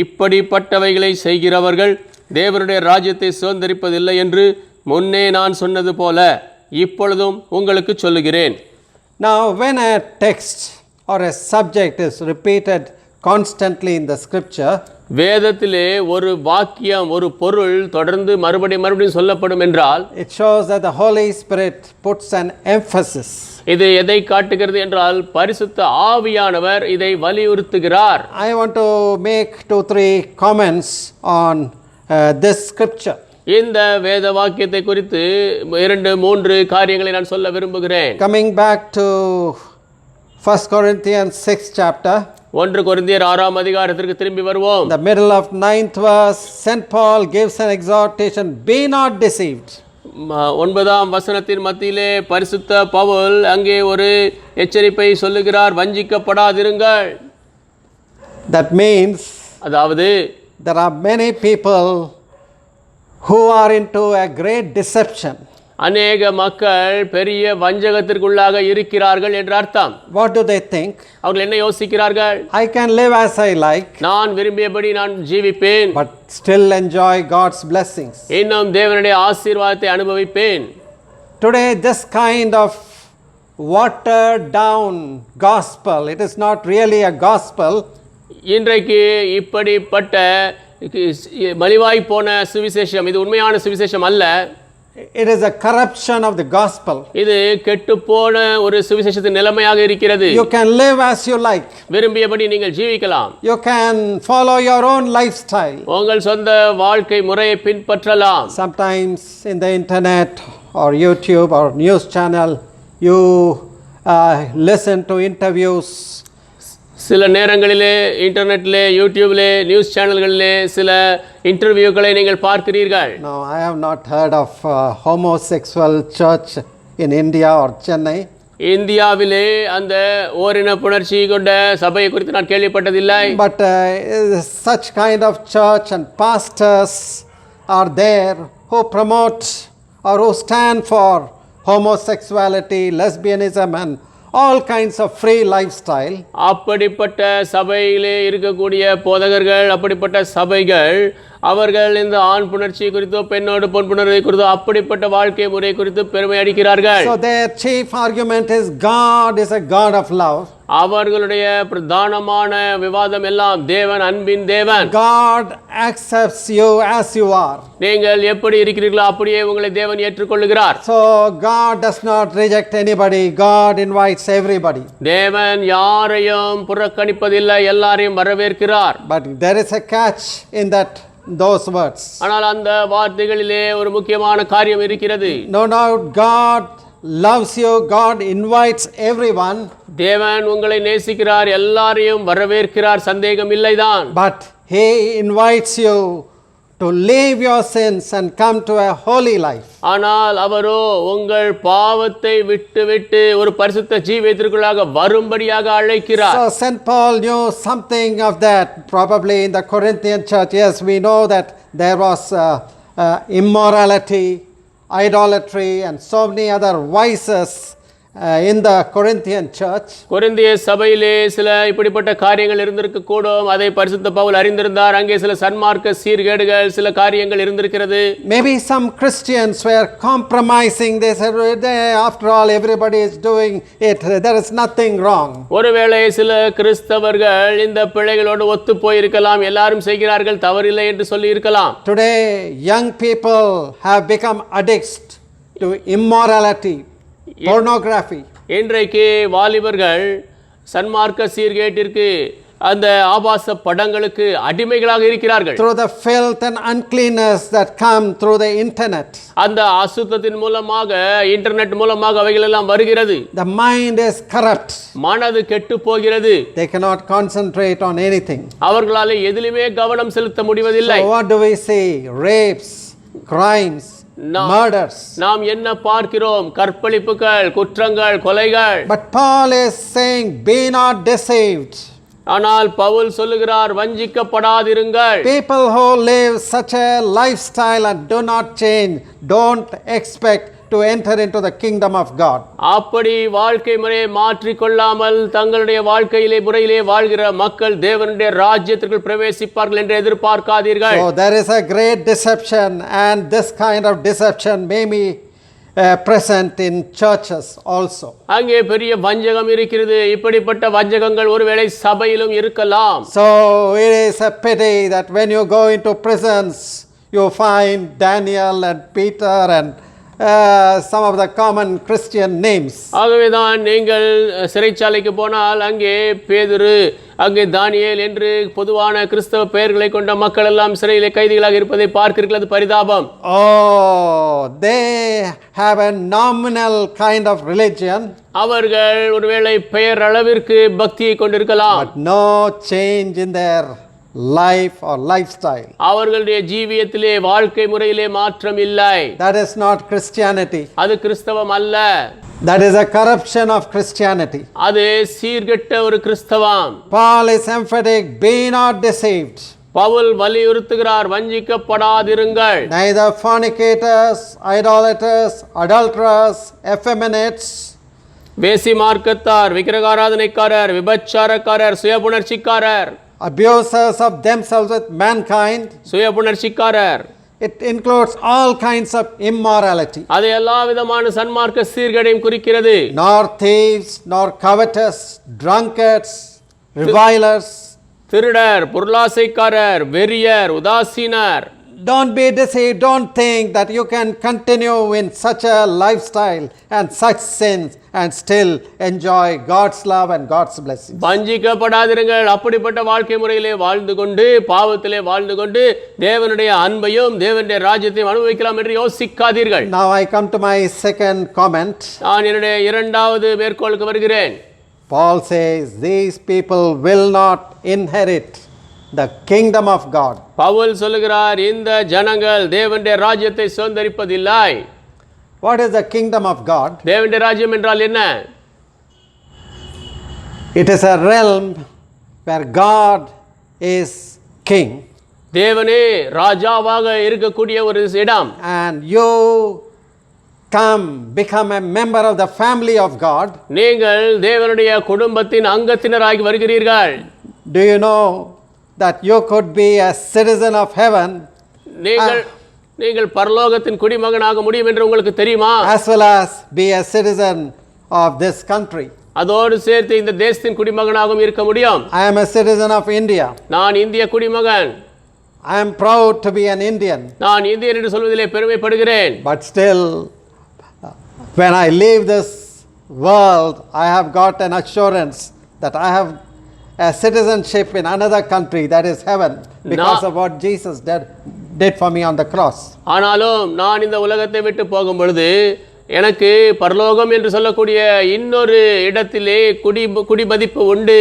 இப்படிப்பட்டவைகளை செய்கிறவர்கள் தேவனுடைய ராஜ்யத்தை சுதந்தரிப்பதில்லை என்று முன்னே நான் சொன்னது போல இப்பொழுதும் உங்களுக்கு சொல்லுகிறேன். Now, when a text or a subject is repeated constantly in the scripture, வேதத்திலே ஒரு வாக்கியம், ஒரு பொருள் தொடர்ந்து மறுபடியும் சொல்லப்படும் என்றால், it shows that the Holy Spirit puts an emphasis. இது எதை காட்டுகிறது என்றால், பரிசுத்த ஆவியானவர் இதை வலியுறுத்துகிறார். I want to make 2-3 comments on this scripture. இந்த வேத வாக்கியத்தை குறித்து 2-3 காரியங்களை நான் சொல்ல விரும்புகிறேன். Coming back to 1 Corinthians 6th chapter, 1 கொரிந்தியர் 6ஆம் அதிகாரத்திற்கு திரும்பி வருவோம். the middle of 9th verse, St. Paul gives an exhortation: be not deceived. 9ஆம் வசனத்தின் மத்தியிலே பரிசுத்த பவுல் அங்கே ஒரு எச்சரிப்பை சொல்லுகிறார்: வஞ்சிக்கப்படாதிருங்கள். That means அதாவது there are many people who are into a great deception. அநேக மக்கள் பெரிய வஞ்சகத்திற்குள்ளாக இருக்கிறார்கள் என்று அர்த்தம். What do they think? அவர்கள் என்ன யோசிக்கிறார்கள்? I can live as I like, நான் விரும்பியபடி நான் ஜீவிப்பேன், but still enjoy God's blessings. இன்னும் தேவனுடைய ஆசீர்வாதத்தை அனுபவிப்பேன். Today, this kind of watered down gospel, it is not really a gospel. இன்றைக்கு இப்படிப்பட்ட மலிவாய் போன சுவிசேஷம், இது உண்மையான சுவிசேஷம் அல்ல. It is a corruption of the gospel. இது கெட்டுப்போன ஒரு சுவிசேஷத்தின் நிலைமையாக இருக்கிறது. You can live as you like. விரும்பியபடி நீங்கள் ஜீவிக்கலாம். You can follow your own lifestyle. உங்கள் சொந்த வாழ்க்கை முறையை பின்பற்றலாம். Sometimes in the internet or YouTube or news channel, you listen to interviews. சில நேரங்களிலே இன்டர்நெட்டிலே, யூடியூபிலே, நியூஸ் சேனல்களிலே சில இன்டர்வியூக்களை நீங்கள் பார்க்கிறீர்கள். No, I have not heard of homosexual church in India or Chennai. இந்தியாவிலே அந்த ஓரின புணர்ச்சி கொண்ட சபையை குறித்து நான் கேள்விப்பட்டதில்லை. But such kind of church and pastors are there who promote or who stand for homosexuality, lesbianism and all kinds of free lifestyle. அப்படிப்பட்ட சபையிலே இருக்கக்கூடிய போதகர்கள், அப்படிப்பட்ட சபைகள் அவர்கள் இந்த ஆண் புணர்ச்சி குறித்தோ பெண்ணோடு பொன் புணர்வை குறித்தோ அப்படிப்பட்ட வாழ்க்கை முறை குறித்து பெருமை அடிக்கிறார்கள். So their chief argument is God is a God of love. அவர்களுடைய பிரதானமான விவாதம் எல்லாம் தேவன் அன்பின் தேவன். God accepts you as you are. நீங்கள் எப்படி இருக்கிறீர்களோ அப்படியே உங்களை தேவன் ஏற்றுக்கொள்ளுகிறார். So God does not reject anybody. God invites everybody. தேவன் யாரையும் புறக்கணிப்பதில்லை, எல்லாரையும் வரவேற்கிறார். But there is a catch in those words. ஆனால் அந்த வார்த்தைகளிலே ஒரு முக்கியமான காரியம் இருக்கிறது. No doubt God loves you. God invites everyone. தேவன் உங்களை நேசிக்கிறார், எல்லாரையும் வரவேற்கிறார், சந்தேகம் இல்லைதான். But He invites you to leave your sins and come to a holy life. ஆனால் அவரோ உங்கள் பாவத்தை விட்டு ஒரு பரிசுத்த ஜீவியத்திற்குள்ளாக வரும்படியாக அழைக்கிறார். So St. Paul knew something of that, probably in the Corinthian church. Yes, we know that there was immorality, idolatry and so many other vices in the Corinthian church. கொரிந்திய சபையிலே சில இப்படிப்பட்ட காரியங்கள் இருந்திருக்க கூடும். அதை பரிசுத்த பவுல் அறிந்திருந்தார். அங்கே சில சன்மார்க்க சீர்கேடுகள் சில காரியங்கள் இருந்திருக்கிறது. Maybe some Christians were compromising. They said, after all, everybody is doing it. There is nothing wrong. ஒருவேளை சில கிறிஸ்தவர்கள் இந்த பிழைகளோடு ஒத்து போயிருக்கலாம். எல்லாரும் செய்கிறார்கள், தவறில்லை என்று சொல்லி இருக்கலாம். Today, young people have become addicts to immorality, pornography. இன்றைக்கு வாலிபர்கள் சன்மார்க்க சீர்கேட்டிற்கு அந்த ஆபாச படங்களுக்கு அடிமைகளாக இருக்கிறார்கள். Through the filth and uncleanness that come through the internet. அந்த அசுத்தத்தின் மூலமாக இன்டர்நெட் மூலமாக அவைகள் எல்லாம் வருகிறது. The mind is corrupt. மனது கெட்டு போகிறது. They cannot concentrate on anything. அவர்களால் எதிலுமே கவனம் செலுத்த முடிவதில்லை. So what do we see? Rapes, crimes, murders. நாம் என்ன பார்க்கிறோம்? கற்பழிப்புகள், குற்றங்கள், கொலைகள். But Paul is saying, be not deceived. ஆனால் பவுல் சொல்லுகிறார், வஞ்சிக்கப்படாதிருங்கள். People who live such a lifestyle and do not change, don't expect to enter into the kingdom of God. அப்படி வாழ்க்கை முறையை மாற்றிக் கொள்ளாமல் தங்களுடைய வாழ்க்கையிலே முறையிலே வாழ்கிற மக்கள் தேவனுடைய ராஜ்யத்திற்குள் பிரவேசிப்பார்கள் என்று எதிர்பார்க்காதீர்கள். So there is a great deception, and this kind of deception may be present in churches also. அங்கே பெரிய வஞ்சகம் இருக்கிறது. இப்படிப்பட்ட வஞ்சகங்கள் ஒருவேளை சபையிலும் இருக்கலாம். So it is a pity that when you go into prisons, you find Daniel and Peter and some of the common Christian names. ஆகவேதான் நீங்கள் சிறைச்சாலைக்கு போனால் அங்கே பேதுரு, அங்கே தானியேல் என்று பொதுவான கிறிஸ்தவ பெயர்களை கொண்ட மக்கள் எல்லாம் சிறையிலே கைதிகளாக இருப்பதை பார்க்கிறீர்கள். அது பரிதாபம். Oh, they have a nominal kind of religion. அவர்கள் ஒருவேளை பெயர் அளவிற்கு பக்தியை கொண்டிருக்கலாம். But no change in their life or lifestyle. அவர்களுடைய ஜீவியத்திலே வாழ்க்கை முறையிலே மாற்றம் இல்லை. That is not Christianity. அது கிறிஸ்தவம் அல்ல. That is a corruption of Christianity. அது சீர்கெட்ட ஒரு கிறிஸ்தவம். Paul is emphatic, be not deceived. Pavul வலியுறுத்துகிறார், வஞ்சிக்கப்படாதிருங்கள். Neither fornicators, idolaters, adulterers, effeminates, வேசி மார்க்கத்தார், விக்கிரகாராதனைக்காரர், விபச்சாரக்காரர், சுயபுணர்ச்சிக்காரர், abusers of themselves with mankind. சுயபுணர்ச்சிக்காரர். It includes all kinds of immorality. அது எல்லா விதமான சன்மார்க்க சீர்கேடையும் குறிக்கிறது. Nor thieves, nor covetous, drunkards, revilers. திருடர், பொருளாசைக்காரர், வெறியர், உதாசீனர். Don't be deceived. Don't think that you can continue in such a lifestyle and such sins and still enjoy God's love and God's blessings. வஞ்சிக்கப்படாதிருங்கள். அப்படிப்பட்ட வாழ்க்கை முறையிலே வாழ்ந்து கொண்டு பாவத்திலே வாழ்ந்து கொண்டு தேவனுடைய அன்பையும் தேவனுடைய ராஜ்யத்தையும் அனுபவிக்கலாம் என்று யோசிக்காதீர்கள். Now I come to my second comment. நான் என்னுடைய இரண்டாவது மேற்கோளுக்கு வருகிறேன். Paul says these people will not inherit the kingdom of God. Pavul சொல்லுகிறார், இந்த ஜனங்கள் தேவனுடைய ராஜ்யத்தை சுதந்தரிப்பதில்லை. What is the kingdom of God? தேவனுடைய ராஜ்யம் என்றால் என்ன? It is a realm where God is king. தேவனே ராஜாவாக இருக்கக்கூடிய ஒரு இடம். And you become a member of the family of God. நீங்கள் தேவனுடைய குடும்பத்தின் அங்கத்தினராகி வருகிறீர்கள். Do you know that you could be a citizen of heaven? நீங்கள் பரலோகத்தின் குடிமகனாக முடியும் என்று உங்களுக்கு தெரியுமா? As well as be a citizen of this country. அதோடு சேர்த்து இந்த தேசத்தின் குடிமகனாகவும் இருக்க முடியும். I am a citizen of India. நான் இந்திய குடிமகன். I am proud to be an Indian. நான் இந்தியன் என்று சொல்வதிலே பெருமைப்படுகிறேன். But still, when I leave this world, I have got an assurance that I have a citizenship in another country, that is heaven, because of what Jesus did for me on the cross. ஆனாலும் நான் இந்த உலகத்தை விட்டு போகும் பொழுது எனக்கு பரலோகம் என்று சொல்லக்கூடிய இன்னொரு இடத்திலே குடிமதிப்பு உண்டு.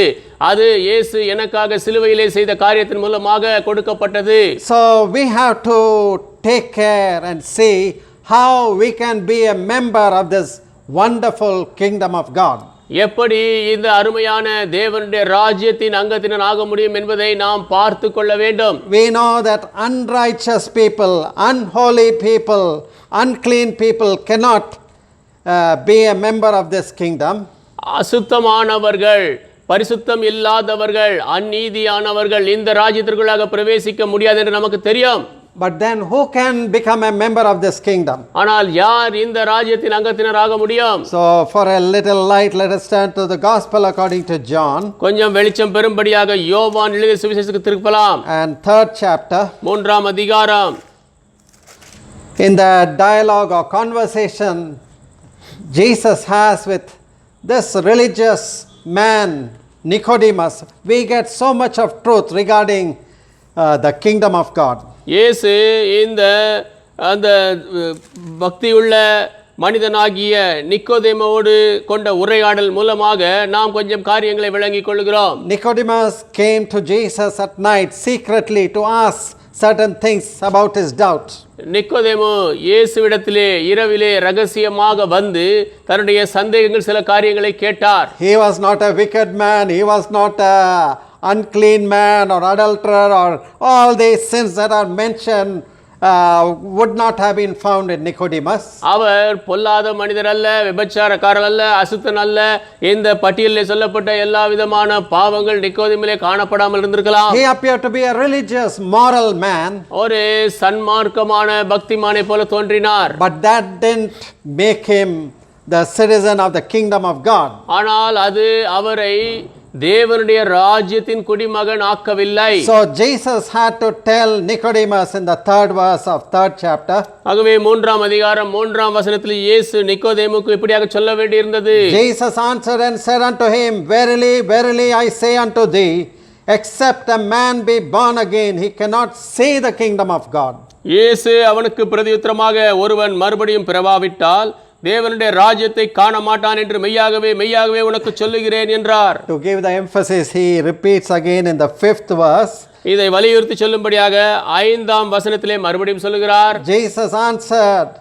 அது இயேசு எனக்காக சிலுவையிலே செய்த காரியத்தின் மூலமாக கொடுக்கப்பட்டது. So we have to take care and see how we can be a member of this wonderful kingdom of God. எப்படி இந்த அருமையான தேவனுடைய ராஜ்யத்தின் அங்கத்தினர் ஆக முடியும் என்பதை நாம் பார்த்து கொள்ள வேண்டும். We know that unrighteous people, unholy people, unclean people cannot be a member of this kingdom. அசுத்தமானவர்கள், பரிசுத்தம் இல்லாதவர்கள், அநீதியானவர்கள் இந்த ராஜ்யத்திற்குள்ளாக பிரவேசிக்க முடியாது என்று நமக்கு தெரியும். But then who can become a member of this kingdom? ஆனால் யார் இந்த ராஜ்யத்தின் அங்கத்தினராக முடியும்? So for a little light, let us turn to the gospel according to John. கொஞ்சம் வெளிச்சம் பெறும்படியாக யோவான் எழுதிய சுவிசேஷத்துக்கு திருப்பலாம். And 3rd chapter. 3ஆம் அதிகாரம். In the dialogue or conversation Jesus has with this religious man Nicodemus, we get so much of truth regarding the kingdom of God. இயேசு இந்த அந்த பக்தியுள்ள மனிதனாகிய நிக்கோதேமோடு கொண்ட உரையாடல் மூலமாக நாம் கொஞ்சம் காரியங்களை விளங்கிக் கொள்கிறோம். Nicodemus came to Jesus at night secretly to ask certain things about his doubt. நிக்கோதேமு இயேசுவிடத்திலே இரவிலே ரகசியமாக வந்து தன்னுடைய சந்தேகங்கள் சில காரியங்களை கேட்டார். He was not a wicked man, he was not a unclean man or adulterer or all these sins that are mentioned would not have been found in Nicodemus. அவர் பொல்லாத மனிதர் அல்ல, விபச்சாரக்காரர் அல்ல, அசுத்தன் அல்ல. இந்த பட்டியலில் சொல்லப்பட்ட எல்லா விதமான பாவங்கள் நிக்கோதேமிலே காணப்படாமல் இருந்திருக்கலாம். He appeared to be a religious moral man. ஒரு சன்மார்க்கமான பக்திமானை போல தோன்றினார். But that didn't make him the citizen of the kingdom of God. ஆனால் அது அவரை தேவனுடைய ராஜ்யத்தின் குடிமகன் ஆக்கவில்லை. So Jesus had to tell Nicodemus in the 3rd verse of 3rd chapter. ஆகவே 3ஆம் அதிகாரம் 3ஆம் வசனத்தில் இயேசு நிக்கோதேமுக்கு இப்படியாக சொல்ல வேண்டியிருந்தது. Jesus answered and said unto him, Verily, verily, I say unto thee, except a man be born again, he cannot see the kingdom of God. இயேசு அவனுக்கு பிரதியுத்தரமாக, ஒருவன் மறுபடியும் பிறவாவிட்டால் தேவனுடைய ராஜ்யத்தை காண மாட்டான் என்று மெய்யாகவே மெய்யாகவே உனக்கு சொல்லுகிறேன் என்றார். To give the emphasis, he repeats again in the 5th verse. இதை வலியுறுத்தி சொல்லும்படியாக 5ஆம் வசனத்திலே மறுபடியும் சொல்லுகிறார். Jesus answered,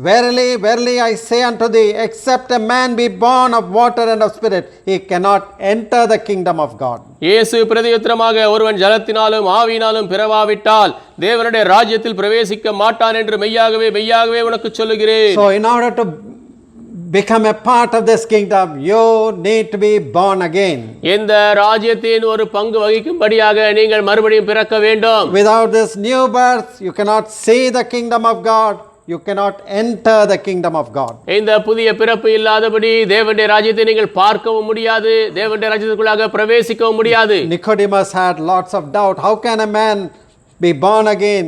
Verily, verily, I say unto thee, except a man be born of water and of spirit, he cannot enter the kingdom of God. இயேசு பிரதியுத்தரமாக, ஒருவன் ஜலத்தினாலும் ஆவியினாலும் பிறவாவிட்டால் தேவனுடைய ராஜ்யத்தில் பிரவேசிக்க மாட்டான் என்று மெய்யாகவே மெய்யாகவே உனக்கு சொல்லுகிறேன். So in order to become a part of this kingdom, you need to be born again. இந்த ராஜ்யத்தின் ஒரு பங்கு வகிக்கும்படியாக நீங்கள் மறுபடியும் பிறக்க வேண்டும். Without this new birth, you cannot see the kingdom of God. You cannot enter the kingdom of God. இந்த புதிய பிறப்பு இல்லாதபடி தேவனுடைய ராஜ்யத்தை நீங்கள் பார்க்கவும் முடியாது, தேவனுடைய ராஜ்யத்துக்குள்ளாக பிரவேசிக்கவும் முடியாது. Nicodemus had lots of doubt. How can a man be born again?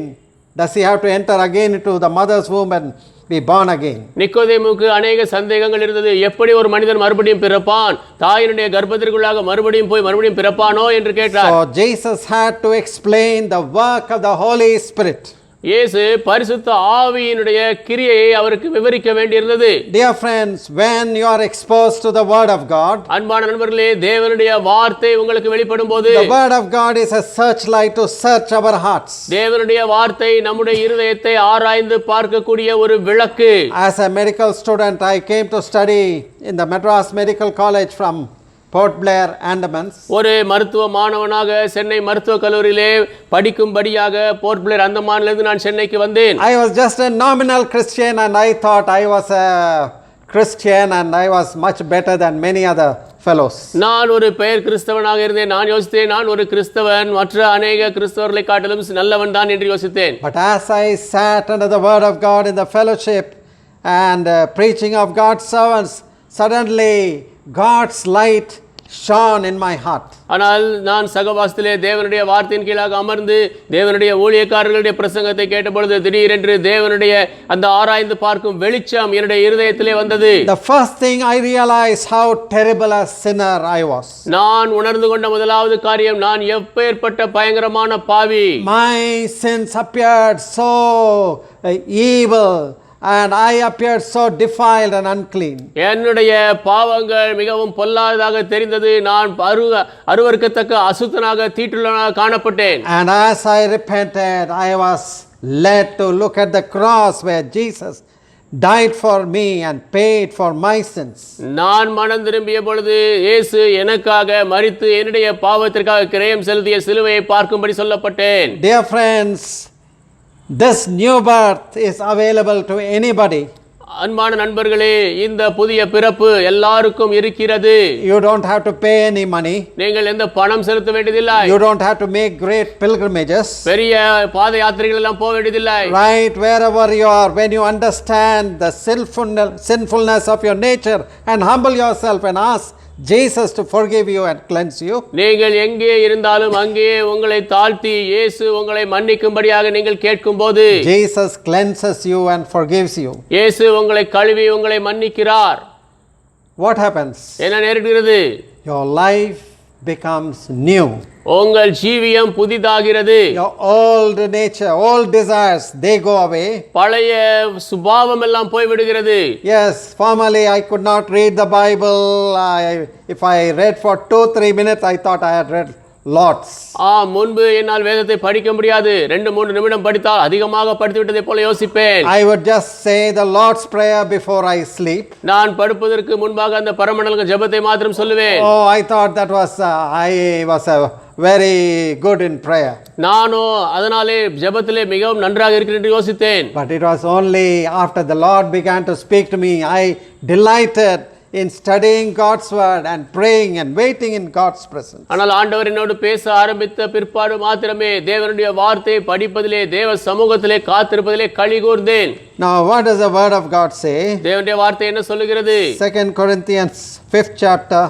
Does he have to enter again into the mother's womb and be born again? நிக்கோதேமுக்கு அநேக சந்தேகங்கள் இருந்தது. எப்படி ஒரு மனிதன் மறுபடியும் பிறப்பான், தாயினுடைய கர்ப்பத்திற்குள்ளாக மறுபடியும் போய் மறுபடியும் பிறப்பானோ என்று கேட்டார். So Jesus had to explain the work of the Holy Spirit. இயேசு பரிசுத்த ஆவியினுடைய கிரியையை அவருக்கு விவரிக்க வேண்டியிருந்தது. Dear friends, when you are exposed to the word of God, அன்பான நண்பர்களே, தேவனுடைய வார்த்தை உங்களுக்கு வெளிப்படும்போது, the word of God is a searchlight to search our hearts. தேவனுடைய வார்த்தை நம்முடைய இருதயத்தை ஆராய்ந்து பார்க்கக்கூடிய ஒரு விளக்கு. As a medical student, I came to study in the Madras Medical College from Port Blair, Andamans. ஒரு மருத்துவ மாணவனாக சென்னை மருத்துவக் கல்லூரியிலே படிக்கும்படியாக போர்ட் பிளேர் அந்தமானிலிருந்து நான் சென்னைக்கு வந்தேன். I was just a nominal Christian and I thought I was a Christian and I was much better than many other fellows. நான் ஒரு பெயர் கிறிஸ்தவனாக இருந்தேன். நான் யோசித்தேன், நான் ஒரு கிறிஸ்தவன், மற்ற அநேக கிறிஸ்தவர்களை காட்டிலும் நல்லவன் தான் என்று யோசித்தேன். But as I sat under the word of God in the fellowship and preaching of God's servants, suddenly God's light shone in my heart. ஆனால் நான் சகவாசத்திலே தேவனுடைய வார்த்தையின் கீழாக அமர்ந்து தேவனுடைய ஊழியக்காரர்களுடைய பிரசங்கத்தை கேட்டபொழுது திடீரென்று தேவனுடைய அந்த ஆராய்ந்து பார்க்கும் வெளிச்சம் என்னுடைய இருதயத்திலே வந்தது. The first thing I realized how terrible a sinner I was. நான் உணர்ந்து கொண்ட முதலாவது காரியம், நான் எப்பேற்பட்ட பயங்கரமான பாவி. My sins appeared so evil and I appeared so defiled and unclean. என்னுடைய பாவங்கள் மிகவும் பொல்லாததாக தெரிந்தது. நான் அருவருக்கத்தக்க அசுத்தனாக தீட்டுள்ளவனாக காணப்பட்டேன். And as I repented, I was led to look at the cross where Jesus died for me and paid for my sins. நான் மனம் திரும்பிய பொழுது இயேசு எனக்காக மரித்து என்னுடைய பாவத்திற்காக கிரயம் செலுத்திய சிலுவையை பார்க்கும்படி சொல்லப்பட்டேன். Dear friends, this new birth is available to anybody. அன்பான நண்பர்களே, இந்த புதிய பிறப்பு எல்லாருக்கும் இருக்கிறது. You don't have to pay any money. நீங்கள் எந்த பணம் செலுத்த வேண்டியதில்லை. You don't have to make great pilgrimages. பெரிய பாத யாத்திரைகள் எல்லாம் போக வேண்டியதில்லை. Right wherever you are, when you understand the sinfulness of your nature and humble yourself and ask Jesus to forgive you and cleanse you. நீங்கள் எங்கே இருந்தாலும் அங்கே உங்களை தாழ்த்தி இயேசு உங்களை மன்னிக்கும்படியாக நீங்கள் கேட்கும்போது Jesus cleanses you and forgives you. இயேசு உங்களை கழுவி உங்களை மன்னிக்கிறார். What happens? என்ன நேரிடுகிறது? Your life becomes new. உங்கள் ஜீவியம் புதிதாகிறது. Your old nature, old desires, they go away. பழைய சுபாவம் எல்லாம் போய் விடுகிறது. Yes, formerly I could not read the Bible. If I read for 2-3 minutes, I thought I had read lots. முன்பு என்னால் வேதத்தை படிக்க முடியாது. 2-3 நிமிடம் படித்தால் அதிகமாக படித்து விட்டதை போல யோசிப்பேன். I would just say the Lord's Prayer before I sleep. நான் படுப்பதற்கு முன்பாக அந்த பரமண்டல ஜெபத்தை மாத்திரம் சொல்லுவேன். Oh, I thought that was I was very good in prayer. நானோ அதனாலே ஜெபத்திலே மிகவும் நன்றாக இருக்கிறேன் என்று யோசித்தேன். But it was only after the Lord began to speak to me, I delighted in studying God's word and praying and waiting in God's presence. ஆனால் ஆண்டவர் என்னோடு பேச ஆரம்பித்த பிற்பாடு மாத்திரமே தேவனுடைய வார்த்தையை படிப்பதிலே, தேவ சமூகத்திலே காத்திருப்பதிலே களி கூர்ந்தேன். Now what does the word of God say? தேவனுடைய வார்த்தை என்ன சொல்லுகிறது? 2 Corinthians 5th chapter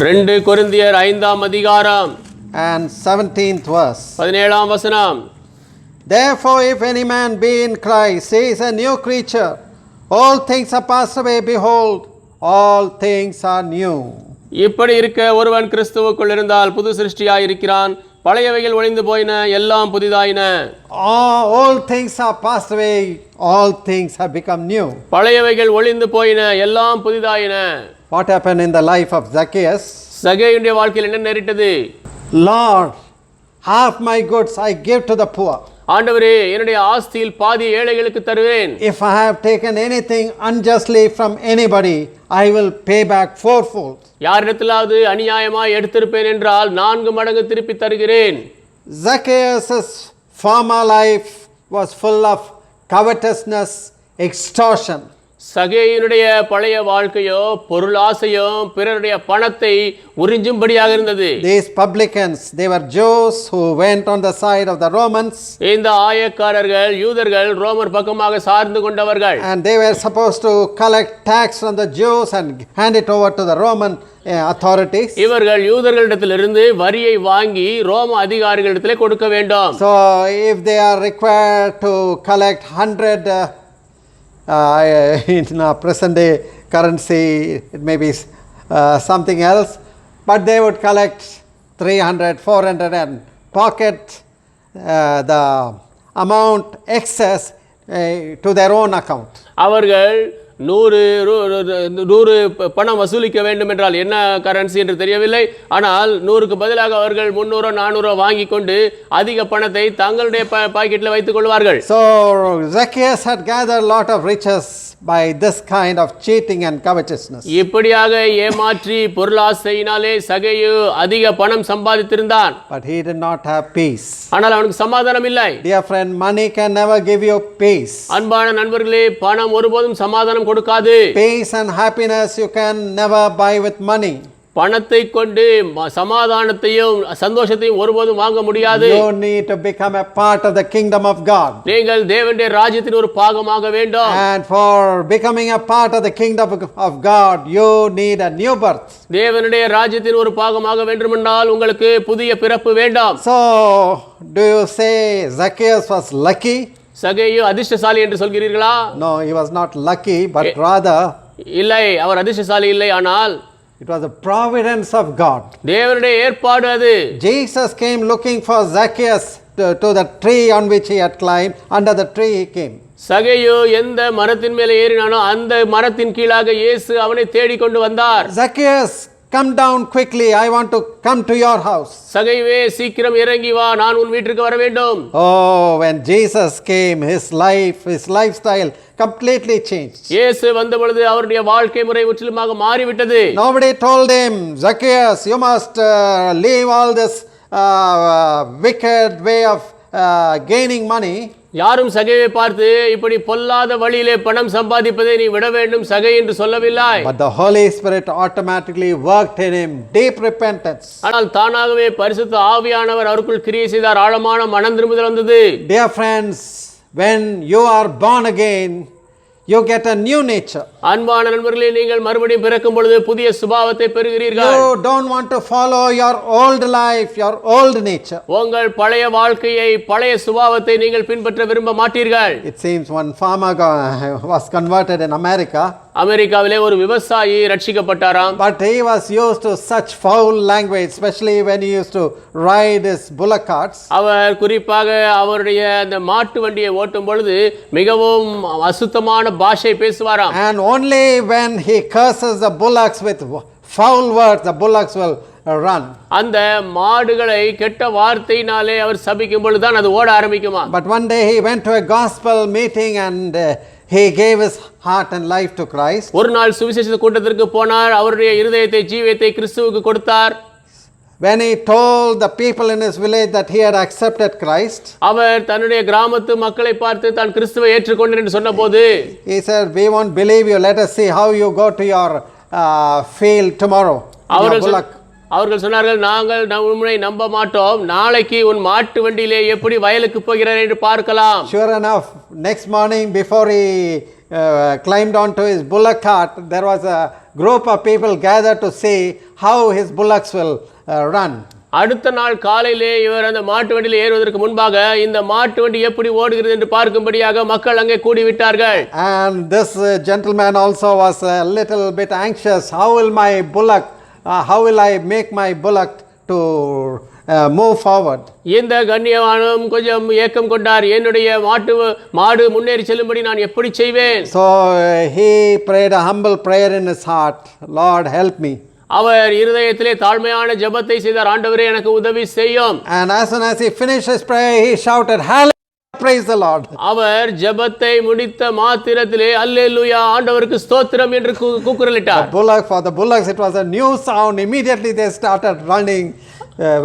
2 கொரிந்தியர் 5ஆம் அதிகாரம் and 17th verse. 17ஆம் வசனம். Therefore if any man be in Christ, he is a new creature. All things are passed away, behold, all things are new. இப்படி இருக்க ஒருவன் கிறிஸ்துவுக்குள் இருந்தால் புது சிருஷ்டியாய் இருக்கிறான், பழையவைகள் ஒழிந்து போயின, எல்லாம் புதிதாயின. All things are passed away, all things have become new. பழையவைகள் ஒழிந்து போயின, எல்லாம் புதிதாயின. What happened in the life of Zacchaeus? சகேயுடைய வாழ்க்கையில் என்ன நேரிட்டது? Lord, half my goods I give to the poor. ஆண்டவரே, என்னுடைய ஆஸ்தியில் பாதி ஏழைகளுக்கு தருவேன். If I have taken anything unjustly from anybody, I will pay back fourfold. யாரிடத்திலாவது அநியாயமாய் எடுத்திருப்பேன் என்றால் 4 மடங்கு திருப்பி தருகிறேன். Zacchaeus' former life was full of covetousness, extortion. சகேயுடைய பழைய வாழ்க்கையோ பொருளாசையும் பிறருடைய பணத்தை உறிஞ்சும்படியாக இருந்தது. These publicans, they were Jews who went on the side of the Romans. இந்த ஆயக்காரர்கள் யூதர்கள் ரோமர் பக்கமாக சார்ந்து கொண்டவர்கள். And they were supposed to collect tax from the Jews and hand it over to the Roman authorities. இவர்கள் யூதர்களிடத்திலிருந்து வரியை வாங்கி ரோம அதிகாரிகளிடத்திலே கொடுக்க வேண்டும். So if they are required to collect 100 in present day currency, it may be something else, but they would collect 300, 400 and pocket the amount excess to their own account. அவர்கள் 100 பணம் வசூலிக்க வேண்டும் என்றால் என்ன கரன்சி என்று தெரியவில்லை. ஆனால் 100க்கு பதிலாக அவர்கள் 300 400 வாங்கி கொண்டு அதிக பணத்தை தங்களுடைய பாக்கெட்டில் வைத்துக் கொள்வார்கள். So Zacchaeus had gathered a lot of riches by this kind of cheating and covetousness. இப்படியாக ஏமாற்றி பொருளாசையினாலே சகேயு அதிக பணம் சம்பாதித்திருந்தான். But he did not have peace. ஆனால் அவனுக்கு சமாதானம் இல்லை. Dear friend, money can never give you peace. அன்பான நண்பர்களே, பணம் ஒருபோதும் சமாதானம் கொடுக்காது. Peace and happiness you can never buy with money. பணத்தை கொண்டு சமாதானத்தையும் சந்தோஷத்தையும் ஒருபோதும் வாங்க முடியாது. You need to become a part of the kingdom of God. நீங்கள் தேவனுடைய ராஜ்யத்தின் ஒரு பாகமாக வேண்டும். And for becoming a part of the kingdom of God, you need a new birth. தேவனுடைய ராஜ்யத்தின் ஒரு பாகமாக வேண்டுமென்றால் உங்களுக்கு புதிய பிறப்பு வேண்டும். So, do you say Zacchaeus was lucky? சகேயு அதிர்ஷ்டசாலி என்று சொல்கிறீர்களா? No, he was not lucky, but rather இல்லை, அவர் அதிர்ஷ்டசாலி இல்லை, ஆனால் it was the providence of God. தேவனுடைய ஏற்பாடு அது. Jesus came looking for Zacchaeus to the tree on which he had climbed. Under the tree he came. சகேயு எந்த மரத்தின் மேலே ஏறினானோ அந்த மரத்தின் கீழாக இயேசு அவனை தேடிக் கொண்டு வந்தார். Zacchaeus, come down quickly. I want to come to your house. சகேயுவே, சீக்கிரம் இறங்கி வா, நான் உன் வீட்டிற்கு வர வேண்டும். Oh, when Jesus came, his lifestyle completely changed. இயேசு வந்த பொழுது அவருடைய வாழ்க்கை முறை முற்றிலுமாக மாறிவிட்டது. Nobody told him, Zacchaeus, you must leave all this wicked way of gaining money. யாரும் சகையை பார்த்து இப்படி பொல்லாத வழியிலே பணம் சம்பாதிப்பதை நீ விட வேண்டும் சகை என்று சொல்லவில்லை. But the Holy Spirit automatically worked in him deep repentance. ஆனால் தானாகவே பரிசுத்த ஆவியானவர் அவருக்குள் கிரியை செய்தார். ஆழமான மனம் திரும்புதல் வந்தது. Dear friends, when you are born again, you get a new nature. அன்பான நண்பர்களே, நீங்கள் மறுபடியும் பிறக்கும் பொழுது புதிய சுபாவத்தை பெறுகிறீர்கள். You don't want to follow your old life, your old nature. உங்கள் பழைய வாழ்க்கையை பழைய சுபாவத்தை நீங்கள் பின்பற்ற விரும்ப மாட்டீர்கள். It seems one farmer was converted in America. அமெரிக்காவிலே ஒரு விவசாயி ரட்சிக்கப்பட்டாராம். But he was used to such foul language, especially when he used to ride his bullock carts. அவர் குறிப்பாக அவருடைய அந்த மாட்டு வண்டியை ஓட்டும் பொழுது மிகவும் அசுத்தமான பாஷை பேசுவாராம். And only when he curses the bullocks with foul words, the bullocks will run. அந்த மாடுகளை கெட்ட வார்த்தையினாலே அவர் சபிக்கும் பொழுதுதான் அது ஓட ஆரம்பிக்குமா. But one day he went to a gospel meeting and he gave his heart and life to Christ. ஒரு நாள் சுவிசேஷ கூட்டத்திற்கு போனார். அவருடைய இருதயத்தை ஜீவியத்தை கிறிஸ்துவுக்கு கொடுத்தார். When he told the people in his village that he had accepted Christ, அவர் தன்னுடைய கிராமத்து மக்களை பார்த்து தான் கிறிஸ்துவை ஏற்றுக்கொண்டேன் என்று சொன்னபோது, he said, "We won't believe you. Let us see how you go to your field tomorrow." அவர்கள் சொன்னார்கள், நாங்கள் உம்மை நம்ப மாட்டோம். நாளைக்கு உன் மாட்டு வண்டியிலே எப்படி வயலுக்கு போகிறார் என்று பார்க்கலாம். Sure enough, next morning before he climbed onto his bullock cart, there was a group of people gathered to see how his bullocks will run. அடுத்த நாள் காலையிலே இவர் அந்த மாட்டு வண்டியில் ஏறுவதற்கு முன்பாக இந்த மாட்டு வண்டி எப்படி ஓடுகிறது என்று பார்க்கும்படியாக மக்கள் அங்கே கூடிவிட்டார்கள். And this gentleman also was a little bit anxious. How will I make my bullock to move forward? இந்த கண்ணியவானும் கொஞ்சம் ஏக்கம் கொண்டார். என்னுடைய மாடு முன்னேறி செல்லும்படி நான் எப்படி செய்வேன்? So he prayed a humble prayer in his heart. Lord, help me. அவர் இருதயத்திலே தாழ்மையான ஜெபத்தை செய்தார். ஆண்டவரே எனக்கு உதவி செய்யும். And as soon as he finished his prayer, he shouted, "Hallelujah, praise the Lord." அவர் ஜெபத்தை முடித்த மாத்திரத்திலே அல்லேலூயா ஆண்டவருக்கு ஸ்தோத்திரம் என்று கூக்குரலிட்டார். For the bullocks it was a new sound. Immediately they started running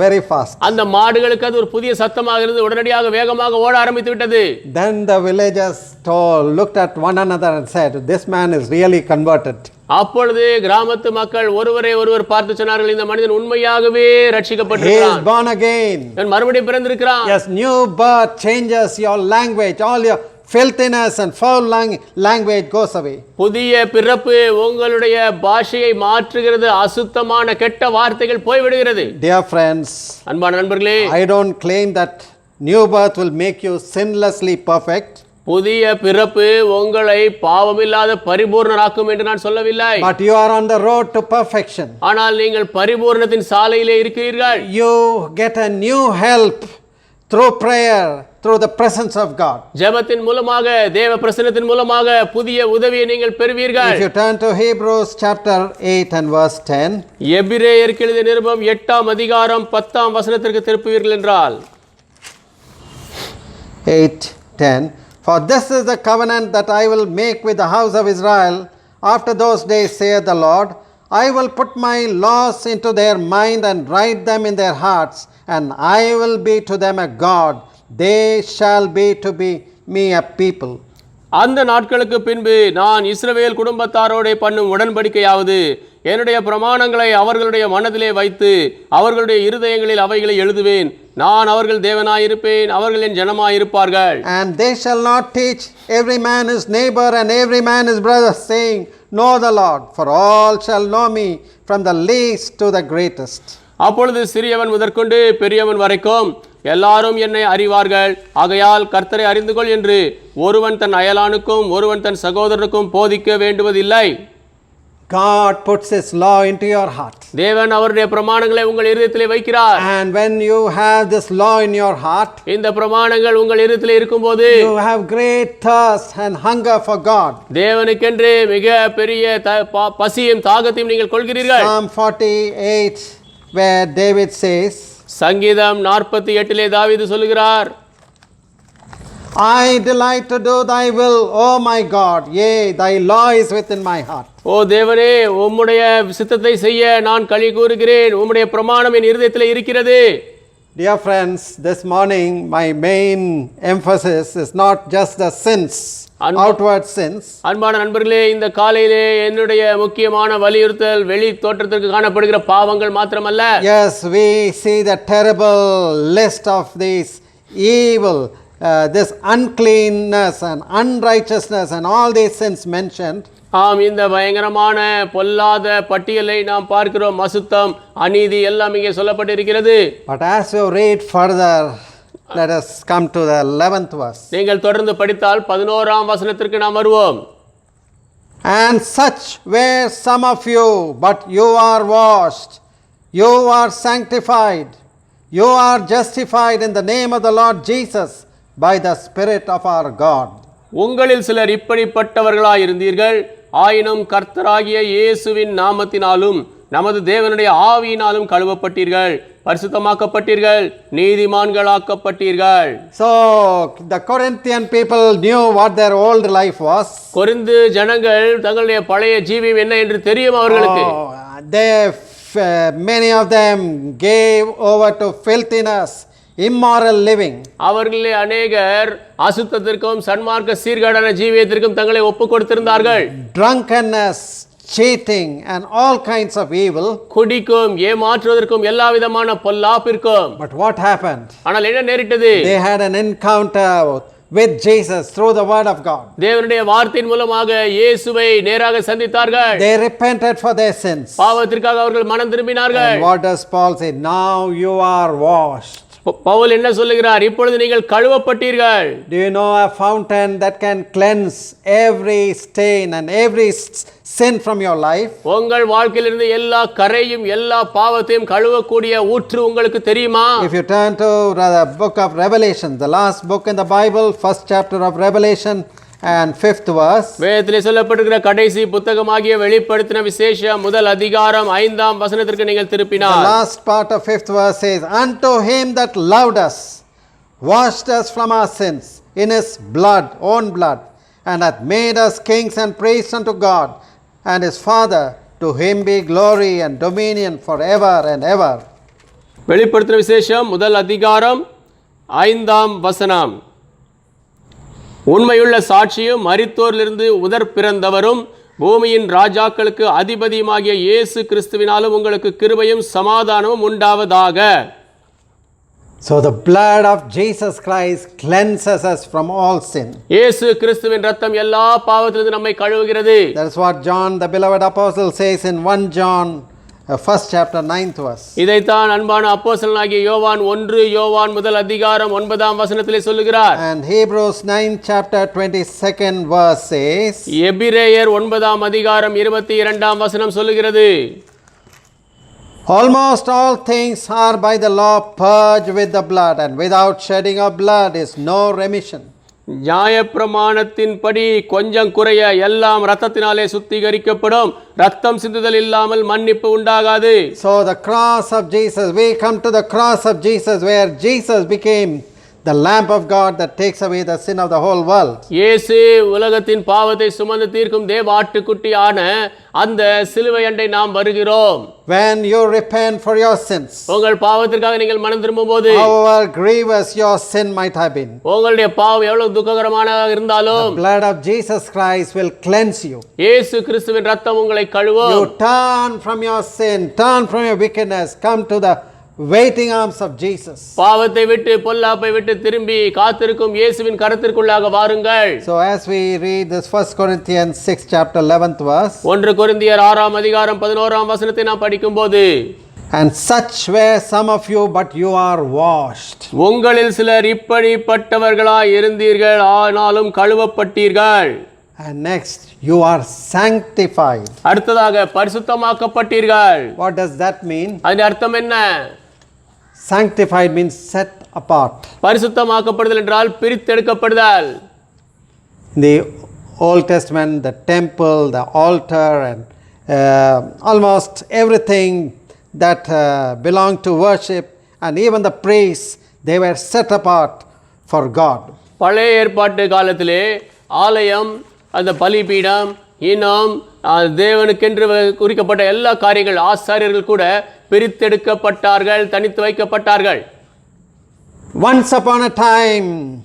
very fast. அந்த மாடுகளுக்கு அது ஒரு புதிய சத்தமாக இருந்தது. உடனடியாக வேகமாக ஓட ஆரம்பித்து விட்டது. Then the villagers looked at one another and said, "This man is really converted." அப்பொழுது கிராமத்து மக்கள் ஒருவரை ஒருவர் பார்த்து சொன்னார்கள், இந்த மனிதன் உண்மையாகவே He is ரட்சிக்கப்பட்டிருக்கிறான். born again. மறுபடியும் பிறந்திருக்கிறான். Yes, new birth changes your language. All your filthiness and foul language goes away. புதிய பிறப்பு உங்களுடைய பாஷையை மாற்றுகிறது. அசுத்தமான கெட்ட வார்த்தைகள் போய்விடுகிறது. Dear friends, அன்பான நண்பர்களே, I don't claim that new birth will make you sinlessly perfect. புதிய பிறப்பு உங்களை பாவமில்லாத பரிபூர்ணராக்கும் என்று நான் சொல்லவில்லை. But you are on the road to perfection. ஆனால் நீங்கள் பரிபூர்ணத்தின் சாலையிலே இருக்கிறீர்கள். You get a new help through prayer, through the presence of God. ஜெபத்தின் மூலமாக, தேவ பிரசன்னத்தின் மூலமாக புதிய உதவியை நீங்கள் பெறுவீர்கள். If you turn to Hebrews chapter 8 and verse 10. எபிரேயருக்கு எழுதிய நிருபம் 8ஆம் அதிகாரம் 10ஆம் வசனத்திற்கு திருப்புவீர்கள் என்றால் 8:10. For this is the covenant that I will make with the house of Israel after those days, saith the Lord. I will put my laws into their mind and write them in their hearts, and I will be to them a God. They shall be to me a people. அந்த நாட்களுக்கு பின்பு நான் இஸ்ரவேல் குடும்பத்தாரோடே பண்ணும் உடன்படிக்கையாவது, என்னுடைய பிரமாணங்களை அவர்களுடைய மனதிலே வைத்து அவர்களுடைய இருதயங்களில் அவைகளை எழுதுவேன். நான் அவர்கள் தேவனாயிருப்பேன், அவர்கள் என் ஜனமாயிருப்பார்கள். And they shall not teach every man his neighbor and every man his brother, saying, Know the Lord, for all shall know me, from the least to the greatest. அப்பொழுது சிறியவன் முதற்கொண்டு பெரியவன் வரைக்கும் எல்லாரும் என்னை அறிவார்கள். ஆகையால் கர்த்தரை அறிந்து கொள் என்று ஒருவன் தன் அயலானுக்கும் ஒருவன் தன் சகோதரனுக்கும் போதிக்க வேண்டுவதில்லை. God puts his law into your heart. தேவன் அவருடைய பிரமாணங்களை உங்கள் இருதயத்திலே வைக்கிறார். And when you have this law in your heart, இந்த பிரமாணங்கள் உங்கள் இருதயத்திலே இருக்கும்போது you have great thirst and hunger for God. தேவனுக்கென்று மிக பெரிய பசியும் தாகத்தையும் நீங்கள் கொள்கிறீர்கள். Psalm 48 where David says, சங்கீதம் 48 தாவீது சொல்கிறார், I delight to do thy will, O my God, yea, thy law is within my heart. ஓ தேவனே, உம்முடைய சித்தத்தை செய்ய நான் களி கூறுகிறேன். உம்முடைய பிரமாணம் என் இருதயத்தில் இருக்கிறது. Dear friends, this morning my main emphasis is not just the sins, outward sins. அன்பான நண்பர்களே, இந்த காலையிலே என்னுடைய முக்கியமான வலியுறுத்தல் வெளி தோற்றத்திற்கு காணப்படுகிற பாவங்கள் மாத்திரமல்ல. Yes, we see the terrible list of these evil, this uncleanness and unrighteousness and all these sins mentioned. ஆம், இந்த பயங்கரமான பொல்லாத பட்டியலை நாம் பார்க்கிறோம். அசுத்தம், அநீதி எல்லாம் இங்கே சொல்லப்பட்டிருக்கிறது. But as you read further, let us come to the 11th verse. நீங்கள் தொடர்ந்து படித்தால் 11ஆம் வசனத்திற்கு நாம் வருவோம். And such were some of you, but you are washed, you are sanctified, you are justified in the name of the Lord Jesus by the Spirit of our God. உங்களில் சிலர் இப்படிப்பட்டவர்களாய் இருந்தீர்கள், ஆயினும் கர்த்தராகிய இயேசுவின் நாமத்தினாலும் நமது தேவனுடைய ஆவியினாலும் கழுவப்பட்டீர்கள், பரிசுத்தமாக்கப்பட்டீர்கள், நீதிமான்களாக்கப்பட்டீர்கள். So the Corinthian people knew what their old life was. Corinth ஜனங்கள் தங்களுடைய பழைய ஜீவியம் என்ன என்று தெரியும் அவர்களுக்கு. Many of them gave over to filthiness, immoral living. அவர்களே அநேகர் அசுத்தத்திற்கும் சன்மார்க்க சீர்கேடான ஜீவியத்திற்கும் தங்களை ஒப்புக் கொடுத்திருந்தார்கள். Drunkenness, cheating and all kinds of evil. குடிக்கும், ஏமாற்றுவதற்கும் எல்லா விதமான பொல்லாப்பிற்கும். But what happened? ஆனால் என்ன நேரிட்டது? They had an encounter with Jesus through the word of God. தேவனுடைய வார்த்தையின் மூலமாக இயேசுவை நேராக சந்தித்தார்கள். They repented for their sins. பாவத்திற்காக அவர்கள் மனம் திரும்பினார்கள். And what does Paul say? Now you are washed. Pavul என்ன சொல்லுகிறார்? இப்பொழுது நீங்கள் கழுவப்பட்டீர்கள். Do you know a fountain that can cleanse every stain and every sin from your life? உங்கள் வாழ்க்கையிலிருந்து எல்லா கரையும் எல்லா பாவத்தையும் கழுவக்கூடிய ஊற்று உங்களுக்கு தெரியுமா? If you turn to the book of Revelation, the last book in the Bible, first chapter of Revelation and 5th verse. வேதத்திலே சொல்லப்பட்டிருக்கிற கடைசி புத்தகமாகிய வெளிப்படுத்தின விசேஷம் முதல் அதிகாரம் 5ஆம் வசனத்திற்கு நீங்கள் திருப்பினால், The last part of 5th verse says, Unto him that loved us, washed us from our sins in his blood, own blood, and hath made us kings and priests unto God and his Father, to him be glory and dominion forever and ever. வெளிப்படுத்தின விசேஷம் முதல் அதிகாரம் 5ஆம் வசனம். உண்மையுள்ள சாட்சியும் மரித்தோரிலிருந்து உதர் பிறந்தவரும் பூமியின் ராஜாக்களுக்கு அதிபதியுமாகிய இயேசு கிறிஸ்துவினாலும் உங்களுக்கு கிருபையும் சமாதானமும் உண்டாவதாக. So the blood of Jesus Christ cleanses us from all sin. இயேசு கிறிஸ்துவின் இரத்தம் எல்லா பாவத்திலிருந்து நம்மை கழுவுகிறது. That's what John the beloved apostle says in 1 John first chapter 9th verse. இதைத்தான் அன்பான அப்போஸ்தலனாகிய யோவான் 1 யோவான் முதல் அதிகாரம் 9ஆம் வசனத்திலே சொல்லுகிறார். And Hebrews 9 chapter 22nd verse says, எபிரேயர் 9ஆம் அதிகாரம் 22ஆம் வசனம் சொல்லுகிறது, Almost all things are by the law purged with the blood, and without shedding of blood is no remission. நியாயப்பிரமாணத்தின்படி கொஞ்சம் குறைய எல்லாம் இரத்தத்தினாலே சுத்திகரிக்கப்படும், ரத்தம் சிந்துதல் இல்லாமல் மன்னிப்பு உண்டாகாது. So the cross of Jesus, we come to the cross of Jesus where Jesus became the Lamb of God that takes away the sin of the whole world. இயேசு உலகத்தின் பாவத்தை சுமந்து தீர்க்கும் தேவ ஆட்டுக்குட்டியான அந்த சிலுவை அண்டை நாம் வருகிறோம். When you repent for your sins, உங்கள் பாவத்திற்காக நீங்கள் மனம் திரும்பும்போது, however grievous your sin might have been, உங்களுடைய பாவம் எவ்வளவு துக்ககரமானதாக இருந்தாலும், the blood of Jesus Christ will cleanse you. இயேசு கிறிஸ்துவின் இரத்தம் உங்களை கழுவும். You turn from your sin, turn from your wickedness, come to the waiting arms of Jesus. பாவத்தை விட்டு பொல்லாப்பை விட்டு திரும்பி காத்திருக்கும் இயேசுவின் கரத்திற்குள்ளாக வாருங்கள். So as we read this 1 Corinthians 6 chapter 11th verse, 1 கொரிந்தியர் 6ஆம் அதிகாரம் 11ஆம் வசனத்தை நாம் படிக்கும்போது, and such were some of you, but you are washed. உங்களில் சிலர் இப்படிப்பட்டவர்களாய் இருந்தீர்கள், ஆனாலும் கழுவப்பட்டீர்கள். And next, you are sanctified. அடுத்ததாக பரிசுத்தமாக்கப்பட்டீர்கள். What does that mean? அதன் அர்த்தம் என்ன? Sanctified means set apart. பரிசுத்தமாக்கப்படுதல் என்றால் பிரித்தெடுக்கப்படுதல். In the Old Testament, the temple, the altar, and almost everything that belonged to worship, and even the priests, they were set apart for God. பழைய ஏற்பாட்டு காலத்திலே ஆலயம், அந்த பலிபீடம், இன்னும் தேவனுக்கென்று குறிக்கப்பட்ட எல்லா காரியங்கள், ஆசாரியர்கள் கூட பிரித்தெடுக்கப்பட்டார்கள், தனித்து வைக்கப்பட்டார்கள். Once upon a time,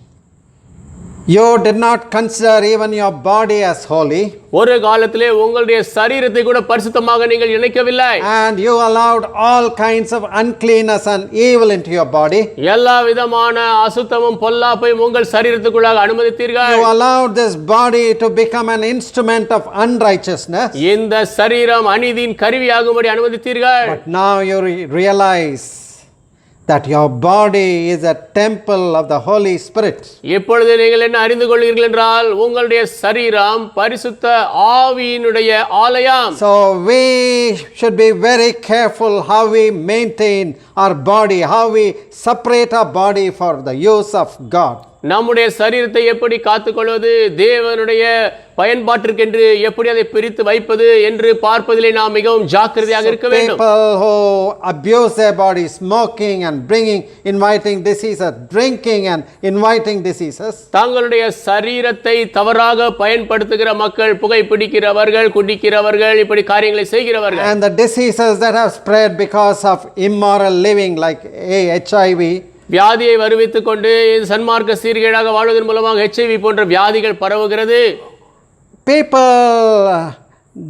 you did not consider even your body as holy, ஒரு காலத்திலே உங்களுடைய சரீரத்தை கூட பரிசுத்தமாக நீங்கள் நினைக்கவில்லை. and you allowed all kinds of uncleanness and evil into your body. எல்லா விதமான அசுத்தமும் பொல்லாப்பையும் உங்கள் சரீரத்துக்குள்ளாக அனுமதித்தீர்கள். You allowed this body to become an instrument of unrighteousness. இந்த சரீரம் அநீதியின் கருவியாகும்படி அனுமதித்தீர்கள். But now you realize that your body is a temple of the Holy Spirit. இப்பொழுது நீங்கள் என்ன அறிந்து கொள்வீர்கள் என்றால் உங்களுடைய சரீரம் பரிசுத்த ஆவியினுடைய ஆலயம். So we should be very careful how we maintain our body, how we separate our body for the use of God. நம்முடைய சரீரத்தை எப்படி காத்துக்கொள்வது, தேவனுடைய பயன்பாட்டிற்கென்று எப்படி அதை பிரித்து வைப்பது என்று பார்ப்பதிலே நாம் மிகவும் ஜாக்கிரதையாக இருக்க வேண்டும். People who abuse their body, smoking and inviting diseases, drinking and inviting diseases. தங்களுடைய சரீரத்தை தவறாக பயன்படுத்துகிற மக்கள், புகைப்பிடிக்கிறவர்கள், குடிக்கிறவர்கள், இப்படி காரியங்களை செய்கிறவர்கள். And the diseases that have spread because of immoral living like HIV. வியாதியை வருவித்துக் கொண்டு சன்மார்க்க சீர்கேடாக வாழ்வதன் மூலமாக HIV போன்ற வியாதிகள் பரவுகிறது. People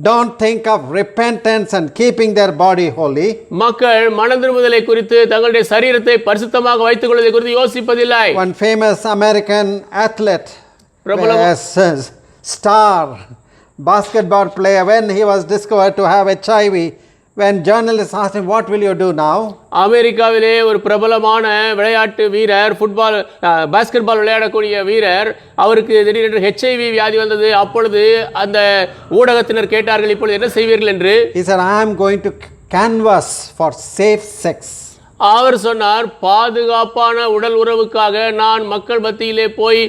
don't think of repentance and keeping their body holy. மக்கள் மனந்திரும்புதலை குறித்து, தங்களுடைய சரீரத்தை பரிசுத்தமாக வைத்துக் கொள்வதை குறித்து யோசிப்பதில்லை. One famous American athlete, star basketball player, when he was discovered to have HIV, when journalists asked him, what will you do now? அமெரிக்காவிலே ஒரு பிரபலமான விளையாட்டு வீரர், ஃபுட்பால் பாஸ்கெட்பால் விளையாடக்கூடிய வீரர், அவருக்கு திடீரென்று HIV வியாதி வந்தது. அப்பொழுது அந்த ஊடகத்தினர் கேட்டார்கள், இப்பொழுது என்ன செய்வீர்கள் என்று. He said, I am going to canvass for safe sex. அவர் சொன்னார், பாதுகாப்பான உடல் உறவுக்காக நான் மக்கள் மத்தியிலே போய்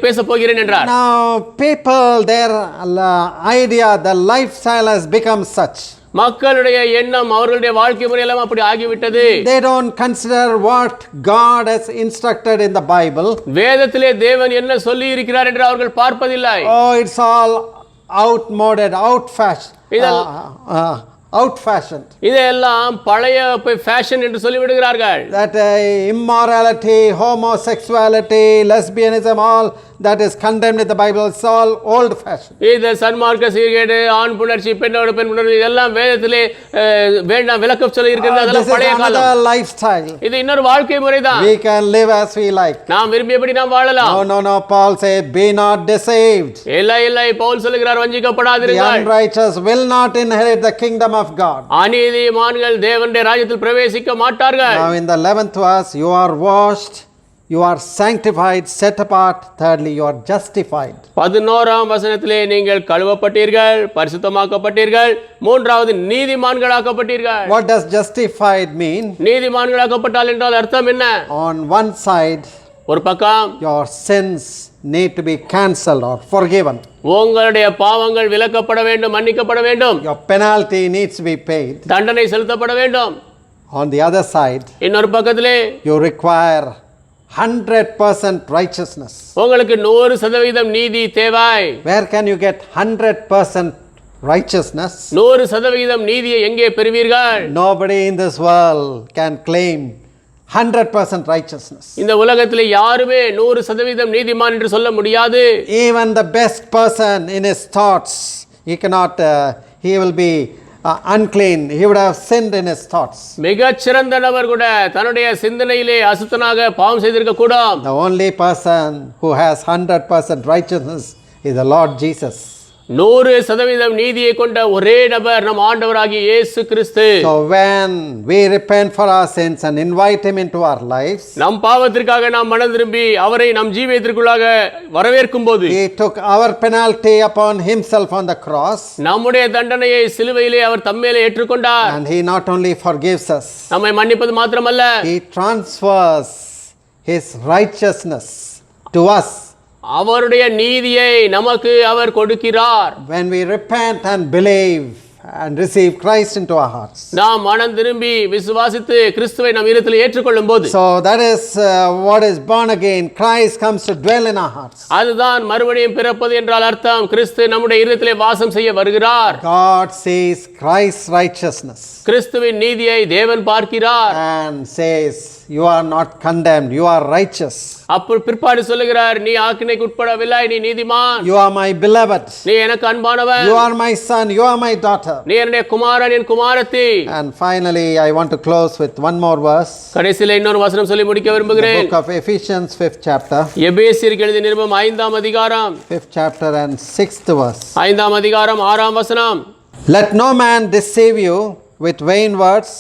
பேச போகிறேன் என்றார். Now people, their idea, the lifestyle has become such. மக்களுடைய எண்ணம், அவர்களுடைய வாழ்க்கை முறையெல்லாம் அப்படி ஆகிவிட்டது. They don't consider what God has instructed in the Bible. வேதத்திலே தேவன் என்ன சொல்லி இருக்கிறார் என்று அவர்கள் பார்ப்பதில்லை. Oh, it's all outmoded, out-fashioned. இதெல்லாம் பழைய ஃபேஷன் என்று சொல்லிவிடுகிறார்கள். That immorality, homosexuality, lesbianism, all that is condemned in the Bible, it's all old fashioned. இது சன்மார்க்க சீர்கேடு, ஆண் புணர்ச்சி, பெண்ணோடு பெண் புணர்ச்சி, இதெல்லாம் வேதத்திலே வேண்டாம் விளக்கம் சொல்லி இருக்கிறது. அதெல்லாம் பழைய காலம். This is another lifestyle. இது இன்னொரு வாழ்க்கை முறைதான். We can live as we like. நாம் விரும்பியபடி நாம் வாழலாம். No, Paul said, be not deceived. இல்லை, பவுல் சொல்லுகிறார், வஞ்சிக்கப்படாதீர்கள். The unrighteous will not inherit the kingdom of God. அநீதிமான்கள் தேவனுடைய ராஜ்யத்தில் பிரவேசிக்க மாட்டார்கள். Now in the 11th verse, you are washed, you are sanctified, set apart. Thirdly, you are justified. 11ஆம் வசனத்திலே நீங்கள் கழுவப்பட்டீர்கள், பரிசுத்தமாக்கப்பட்டீர்கள். மூன்றாவது நீதிமான்களாக்கப்பட்டீர்கள். What does justified mean? நீதிமான்களாக்கப்பட்டால் என்றால் அர்த்தம் என்ன? On one side, ஒரு பக்கம் your sins need to be cancelled or forgiven. உங்களுடைய பாவங்கள் விலக்கப்பட வேண்டும், மன்னிக்கப்பட வேண்டும். Your penalty needs to be paid. தண்டனை செலுத்தப்பட வேண்டும். On the other side, இன்னொரு பக்கத்திலே you require 100% righteousness. உங்களுக்கு 100% நீதி தேவை. Where can you get 100% righteousness? 100% நீதியை எங்கே பெறுவீர்கள்? Nobody in this world can claim 100% righteousness. இந்த உலகத்திலே யாருமே 100% நீதிமான் என்று சொல்ல முடியாது. Even the best person in his thoughts, he will be unclean. He would have sinned in his thoughts. மிகச் சிறந்த நபர் கூட தன்னுடைய சிந்தனையிலே அசுத்தனாக பாவம் செய்திருக்க கூடும். The only person who has 100% righteousness is the Lord Jesus. 100% நீதியை கொண்ட ஒரே நபர் நம் ஆண்டவராகிய இயேசு கிறிஸ்து. So when we repent for our sins and invite him into our lives, நம் பாவத்திற்காக நாம் மனம் திரும்பி அவரை நம் ஜீவியத்திற்குள்ளாக வரவேற்கும் போது, he took our penalty upon himself on the cross. நம்முடைய தண்டனையை சிலுவையிலே அவர் தம்மேலே ஏற்றுக்கொண்டார். And he not only forgives us, நம்மை மன்னிப்பது மாத்திரமல்ல, he transfers his righteousness to us. அவருடைய நீதியை நமக்கு அவர் கொடுக்கிறார். When we repent and believe and receive Christ into our hearts. நாம் மனம் திரும்பி விசுவாசித்து கிறிஸ்துவை நம் இதயத்தில் ஏற்றுக்கொள்ளும் போது, So that is what is born again. Christ comes to dwell in our hearts. அதுதான் மறுபடியும் பிறப்பது என்றால் அர்த்தம். கிறிஸ்து நம்முடைய இதயத்திலே வாசம் செய்ய வருகிறார். God sees Christ's righteousness கிறிஸ்துவின் நீதியை தேவன் பார்க்கிறார். and says, you are not condemned, you are righteous. அப்போ பிற்பாடு சொல்லுகிறார், நீ ஆக்கினைக்கு உட்படவில்லை, நீ நீதிமான், You are my beloved. நீ எனக்கு அன்பானவன், You are my son, you are my daughter. நீ என்னுடைய குமாரன், என் குமாரத்தி. And finally, I want to close with one more verse. கடைசியில் இன்னொரு வசனம் சொல்லி முடிக்க The விரும்புகிறேன். book of Ephesians, 5th chapter. எபேசியருக்கு எழுதிய நிருபம் 5ஆம் அதிகாரம் 5th chapter and 6th verse. 5ஆம் அதிகாரம் 6ஆம் வசனம். Let no man deceive you with vain words,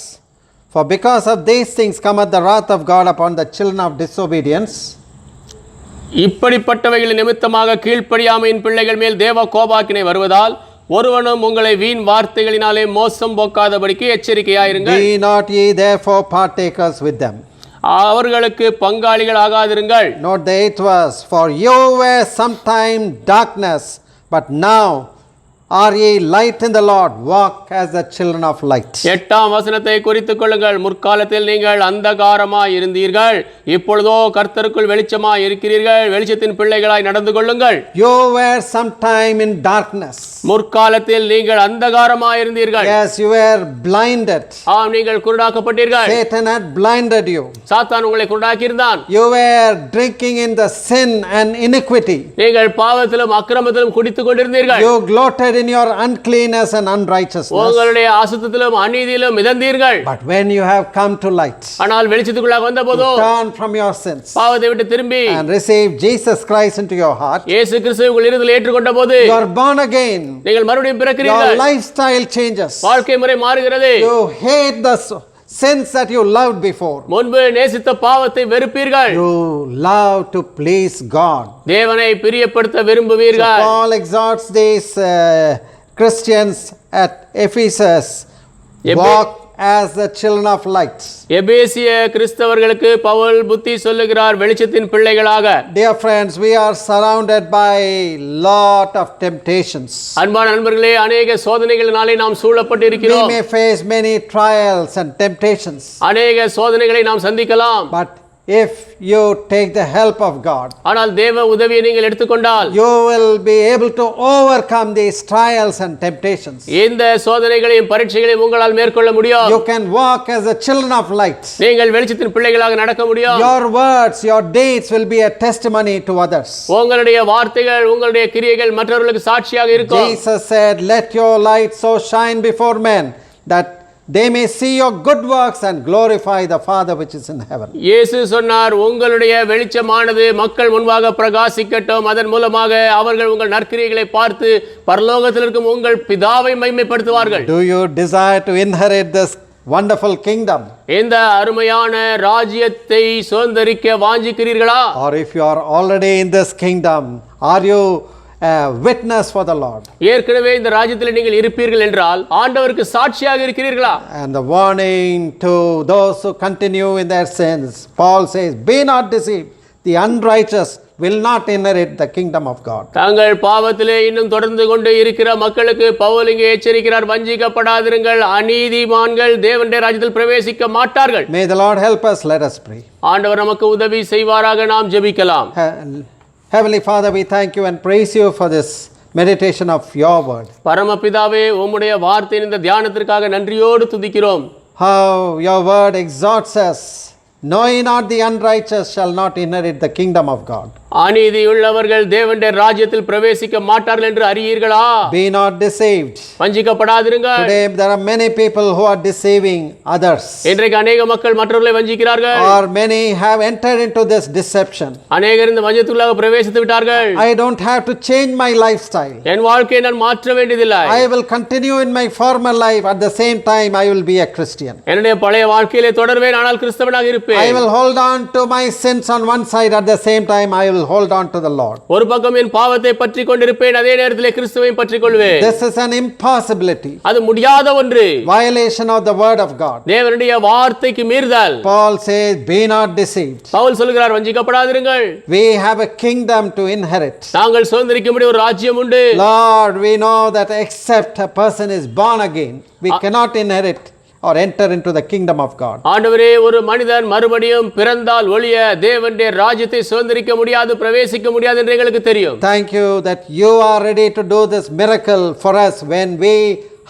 for because of these things cometh the wrath of God upon the children of disobedience. இப்படிப்பட்டவைகளின் நிமித்தமாக கீழ்ப்படியாமையின் பிள்ளைகள் மேல் தேவ கோபாக்கினை வருவதால் ஒருவனும் உங்களை வீண் வார்த்தைகளினாலே மோசம் போக்காதபடிக்கு எச்சரிக்கையாயிருங்கள். Be not ye therefore partakers with them. அவர்களுக்கு பங்காளிகள் ஆகாதிருங்கள். Note the 8th verse. For you were sometime darkness, but now are ye light in the Lord, walk as the children of light. 8ஆம் வசனத்தை குறித்துக் கொள்ளுங்கள். முற்காலத்தில் நீங்கள் அந்தகாரமாய் இருந்தீர்கள், இப்பொழுதோ கர்த்தருக்குள் வெளிச்சமாய் இருக்கிறீர்கள், வெளிச்சத்தின் பிள்ளைகளாய் நடந்து கொள்ளுங்கள். You were sometime in darkness. முற்காலத்தில் நீங்கள் அந்தகாரமாய் இருந்தீர்கள். Yes, you were blinded. ஆம், நீங்கள் குருடாக்கப்பட்டீர்கள். Satan had blinded you. சாத்தான் உங்களை குருடாக்கி இருந்தான். You were drinking in the sin and iniquity. நீங்கள் பாவத்திலும் அக்கிரமத்திலும் குடித்துக் கொண்டிருந்தீர்கள். You gloated in your uncleanness and unrighteousness. உங்களுடைய அசுத்தத்திலும் அநீதியிலும் மிதந்தீர்கள். But when you have come to light, ஆனால் வெளிச்சத்துக்குள்ளாக வந்தபோது turn from your sins பாவத்தை விட்டு திரும்பி and receive Jesus Christ into your heart, இயேசு கிறிஸ்துவை உங்கள் இருதயத்தில் ஏற்றுக்கொண்ட போது you are born again. நீங்கள் மறுபடியும் Your பிறக்கிறீர்கள். lifestyle changes. வாழ்க்கை முறை மாறுகிறது. You hate the sins that you loved before. முன்பு நேசித்த பாவத்தை வெறுப்பீர்கள். You love to please God. தேவனை பிரியப்படுத்த So விரும்புவீர்கள். Paul exhorts these Christians at Ephesus, walk as the children of light. எபேசிய கிறிஸ்தவர்களுக்கு பவுல் புத்தி சொல்லுகிறார், வெளிச்சத்தின் பிள்ளைகளாக. Dear friends, we are surrounded by lot of temptations. அன்பான நண்பர்களே, அநேக சோதனைகளினாலே நாம் சூழப்பட்டு We இருக்கிறோம். may face many trials and temptations. அநேக சோதனைகளை நாம் சந்திக்கலாம். But if you take the help of God, ஆனால் தேவ உதவியை நீங்கள் எடுத்துக்கொண்டால் you will be able to overcome these trials and temptations. இந்த சோதனைகளையும் பரீட்சைகளையும் உங்களால் மேற்கொள்ள முடியும். You can walk as the children of light. நீங்கள் வெளிச்சத்தின் பிள்ளைகளாக நடக்க முடியும். Your words, your deeds will be a testimony to others. உங்களுடைய வார்த்தைகள், உங்களுடைய கிரியைகள் மற்றவர்களுக்கு சாட்சியாக இருக்கும். Jesus said, let your light so shine before men that they may see your good works and glorify the Father which is in heaven. இயேசு சொன்னார், உங்களுடைய வெளிச்சமானது மக்கள் முன்பாக பிரகாசிக்கட்டும், அதன் மூலமாக அவர்கள் உங்கள் நற்கிரியைகளை பார்த்து பரலோகத்தில் இருக்கும் உங்கள் பிதாவை மகிமைப்படுத்துவார்கள். Do you desire to inherit this wonderful kingdom? இந்த அருமையான ராஜ்யத்தை சுதந்தரிக்க வாஞ்சிக்கிறீர்களா? Or if you are already in this kingdom, are you a witness for the Lord? ஏற்கனவே இந்த ராஜ்யத்தில் நீங்கள் இருப்பீர்கள் என்றால் ஆண்டவருக்கு சாட்சியாக இருக்கிறீர்களா? And the warning to those who continue in their sins, Paul says, be not deceived, the unrighteous will not inherit the kingdom of God. தாங்கள் பாவத்திலே இன்னும் தொடர்ந்து கொண்டு இருக்கிற மக்களுக்கு பவுல் இங்கே எச்சரிக்கிறார், வஞ்சிக்கப்படாதிருங்கள், அநீதிமான்கள் தேவனுடைய ராஜ்யத்தில் பிரவேசிக்க மாட்டார்கள். May the Lord help us. Let us pray. ஆண்டவர் நமக்கு உதவி செய்வாராக. நாம் ஜெபிக்கலாம். Heavenly Father, we thank you and praise you for this meditation of your word. பரமபிதாவே, உம்முடைய வார்த்தையின் இந்த தியானத்திற்காக நன்றியோடு துதிக்கிறோம். How your word exhorts us, know ye not the unrighteous shall not inherit the kingdom of God. அநீதியுள்ளவர்கள் தேவனுடைய ராஜ்யத்தில் பிரவேசிக்க மாட்டார்கள் என்று அறியீர்களா? Be not deceived. வஞ்சிக்கப்படாதிருங்கள். Today there are many people who are deceiving others. இன்றைக்கு அநேக மக்கள் மற்றவர்களை வஞ்சிக்கிறார்கள். Or many have entered into this deception. அநேகர் இந்த வஞ்சத்துக்குள்ளாக பிரவேசித்து விட்டார்கள். I don't have to change my lifestyle. என் வாழ்க்கையை நான் மாற்ற வேண்டியதில்லை. I will continue in my former life, at the same time I will be a Christian. என்னுடைய பழைய வாழ்க்கையிலே தொடர்வேன், ஆனால் கிறிஸ்தவனாக இருப்பேன். I will hold on to my sins on one side, at the same time I will hold on to the Lord. ஒரு பக்கம் என் பாவத்தை பற்றிக் கொண்டிருப்பேன், அதே நேரத்தில் கிறிஸ்துவையும் பற்றிக் கொள்வேன். This is an impossibility. அது முடியாத ஒன்று. Violation of the word of God. தேவனுடைய வார்த்தைக்கு மீறுதல். Paul says, be not deceived. Pavul சொல்கிறார், வஞ்சிக்கப்படாதிருங்கள். We have a kingdom to inherit. நாங்கள் சுதந்தரிக்கும்படி ஒரு ராஜ்யம் உண்டு. Lord, we know that except a person is born again, we cannot inherit or enter into the kingdom of God. ஆண்டவரே, ஒரு மனிதன் மறுபடியும் பிறந்தால் ஒழிய தேவனுடைய ராஜ்யத்தை சுதந்தரிக்க முடியாது, பிரவேசிக்க முடியாது என்று எங்களுக்கு தெரியும். Thank you that you are ready to do this miracle for us when we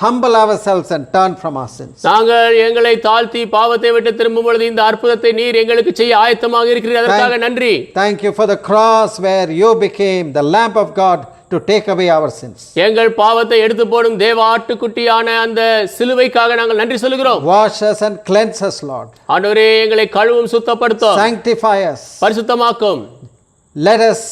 humble ourselves and turn from our sins. நாங்கள் எங்களை தாழ்த்தி பாவத்தை விட்டு திரும்பும் பொழுது இந்த அற்புதத்தை நீர் எங்களுக்கு செய்ய ஆயத்தமாக இருக்கிறீர், அதற்காக நன்றி. Thank you for the cross where you became the Lamb of God to take away our sins. எங்கள் பாவத்தை எடுத்து போடும் தேவ ஆட்டுக்குட்டியான அந்த சிலுவைக்காக நாங்கள் நன்றி சொல்கிறோம். Wash us and cleanse us, Lord. ஆண்டவரே, எங்களை கழுவும், சுத்தப்படுத்தும், Sanctify us. பரிசுத்தமாக்கும். Let us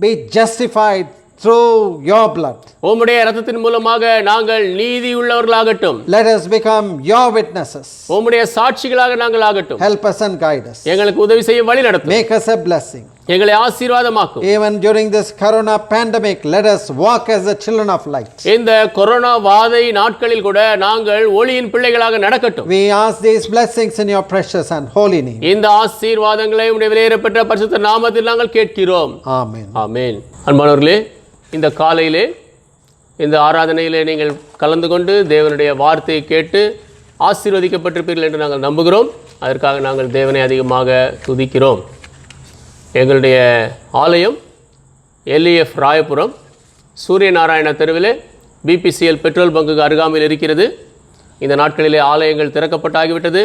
be justified through your blood. உம்முடைய இரத்தத்தின் மூலமாக நாங்கள் நீதி உள்ளவர்களாகட்டும். Let us become your witnesses. உம்முடைய சாட்சிகளாக நாங்கள் ஆகட்டும். Help us and guide us. எங்களுக்கு உதவி செய்ய வழி நடத்தும். Make us a blessing. எங்களை ஆசீர்வாதமாக்கும். Even during this corona pandemic, let us walk as the children of light. இந்த கொரோனா வாதை நாட்களில் கூட நாங்கள் ஒளியின் பிள்ளைகளாக நடக்கட்டும். We ask these blessings in your precious and holy name. இந்த ஆசீர்வாதங்களை உம்முடைய விலையேறப்பட்ட பரிசுத்த நாமத்தில் நாங்கள் கேட்கிறோம். Amen. ஆமென். அன்பானவர்களே, இந்த காலையிலே இந்த ஆராதனையிலே நீங்கள் கலந்து கொண்டு தேவனுடைய வார்த்தையை கேட்டு ஆசீர்வதிக்கப்பட்டிருப்பீர்கள் என்று நாங்கள் நம்புகிறோம். அதற்காக நாங்கள் தேவனை அதிகமாக துதிக்கிறோம். எங்களுடைய ஆலயம் LEF ராயபுரம் சூரியநாராயண தெருவிலே BPCL பெட்ரோல் பங்குக்கு அருகாமையில் இருக்கிறது. இந்த நாட்களிலே ஆலயங்கள் திறக்கப்பட்டாகிவிட்டது.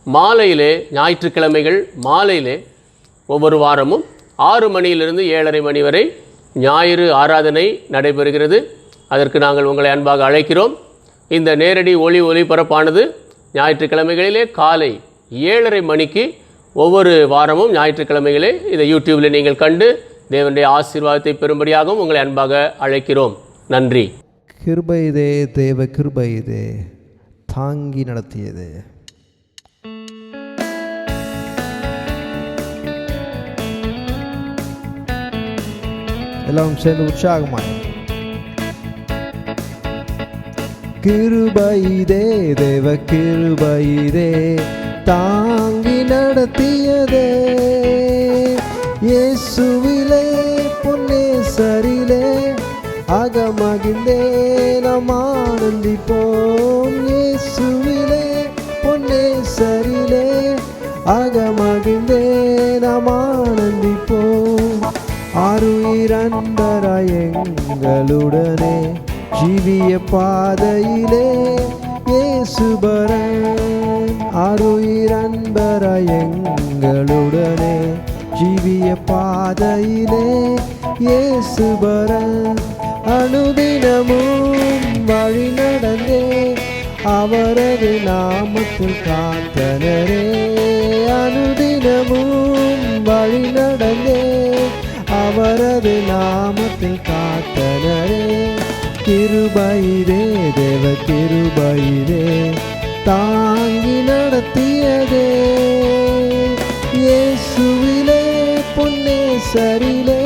மாலையிலே ஞாயிற்றுக்கிழமைகள் மாலையிலே ஒவ்வொரு வாரமும் 6 மணியிலிருந்து 7:30 மணி வரை ஞாயிறு ஆராதனை நடைபெறுகிறது. அதற்கு நாங்கள் உங்களை அன்பாக அழைக்கிறோம். இந்த நேரடி ஒளிபரப்பானது ஞாயிற்றுக்கிழமைகளிலே காலை 7:30 மணிக்கு ஒவ்வொரு வாரமும் ஞாயிற்றுக்கிழமைகளே இதை யூடியூபில் நீங்கள் கண்டு தேவனுடைய ஆசீர்வாதத்தை பெறும்படியாகவும் உங்களை அன்பாக அழைக்கிறோம். நன்றி. கிருபை இதே, தேவ கிருபை இதே, தாங்கி நடத்தியது. எல்லாரும் சேர்ந்து உற்சாகமாய் கிருபைதே, தேவ கிருபைதே, தாங்கி நடத்தியதே. இயேசுவிலே பொன்னேசரிலே அகமகிழ்ந்தே நாம் ஆனந்திப்போம். இயேசுவிலே பொன்னேசரிலே அகமகிழ்ந்தே நாம் ஆனந்திப்போம். ஆருயிரன்பராய் எங்களுடனே ஜீவிய பாதையிலே இயேசுபரன். ஆருயிரன்பராய் எங்களுடனே ஜீவிய பாதையிலே இயேசுபரன். அனுதினமும் வழி நடந்தே அவரது நாமத்தில் காத்தனரே. அனுதினமும் வழி நடந்தே அவரது நாமத்தில் காத்தனரே. கிருபையிலே, தேவ கிருபையிலே, தாங்கி நடத்தியதே. இயேசுவிலே பொன்னேசரிலே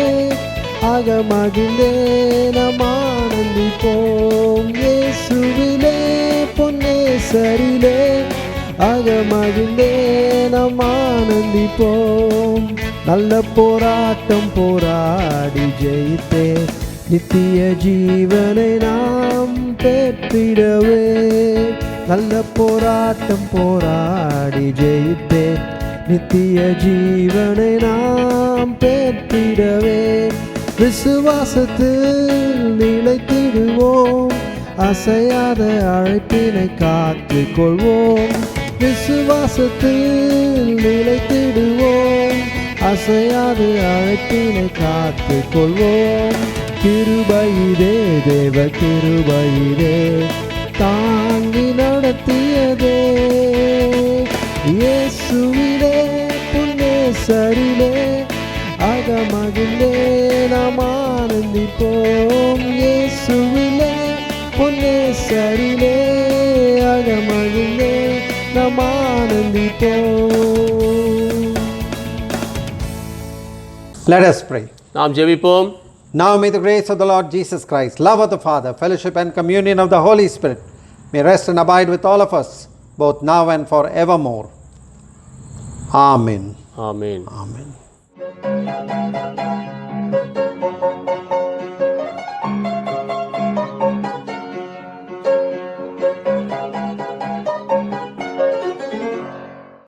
அகமகிழ்ந்தே நாம் ஆனந்திப்போம். இயேசுவிலே பொன்னேசரிலே அகமகிழ்ந்தே நாம் ஆனந்திப்போம். நல்ல போராட்டம் போராடி ஜெயித்தே நித்திய ஜீவனை நாம் பெற்றிடவே. நல்ல போராட்டம் போராடி ஜெயித்தே நித்திய ஜீவனை நாம் பெற்றிடவே. விசுவாசத்தில் நிலைத்திடுவோம், அசையாத அழைப்பினை காத்து கொள்வோம். விசுவாசத்தில் நிலைத்திடுவோம், அசையாது அழைப்பினை காத்து கொள்வோம். கிருபையிலே, தேவ கிருபையிலே, தாங்கி நடத்தியதே. இயேசுவிலே பொன்னேசரிலே அகமகிழ்ந்தே நாம் ஆனந்திப்போம். இயேசுவிலே பொன்னேசரிலே அகமகிழ்ந்தே நாம் ஆனந்திப்போம். Let us pray. நாம் ஜெபிப்போம். Now may the grace of the Lord Jesus Christ, love of the Father, fellowship and communion of the Holy Spirit may rest and abide with all of us, both now and forevermore. Amen. Amen. Amen.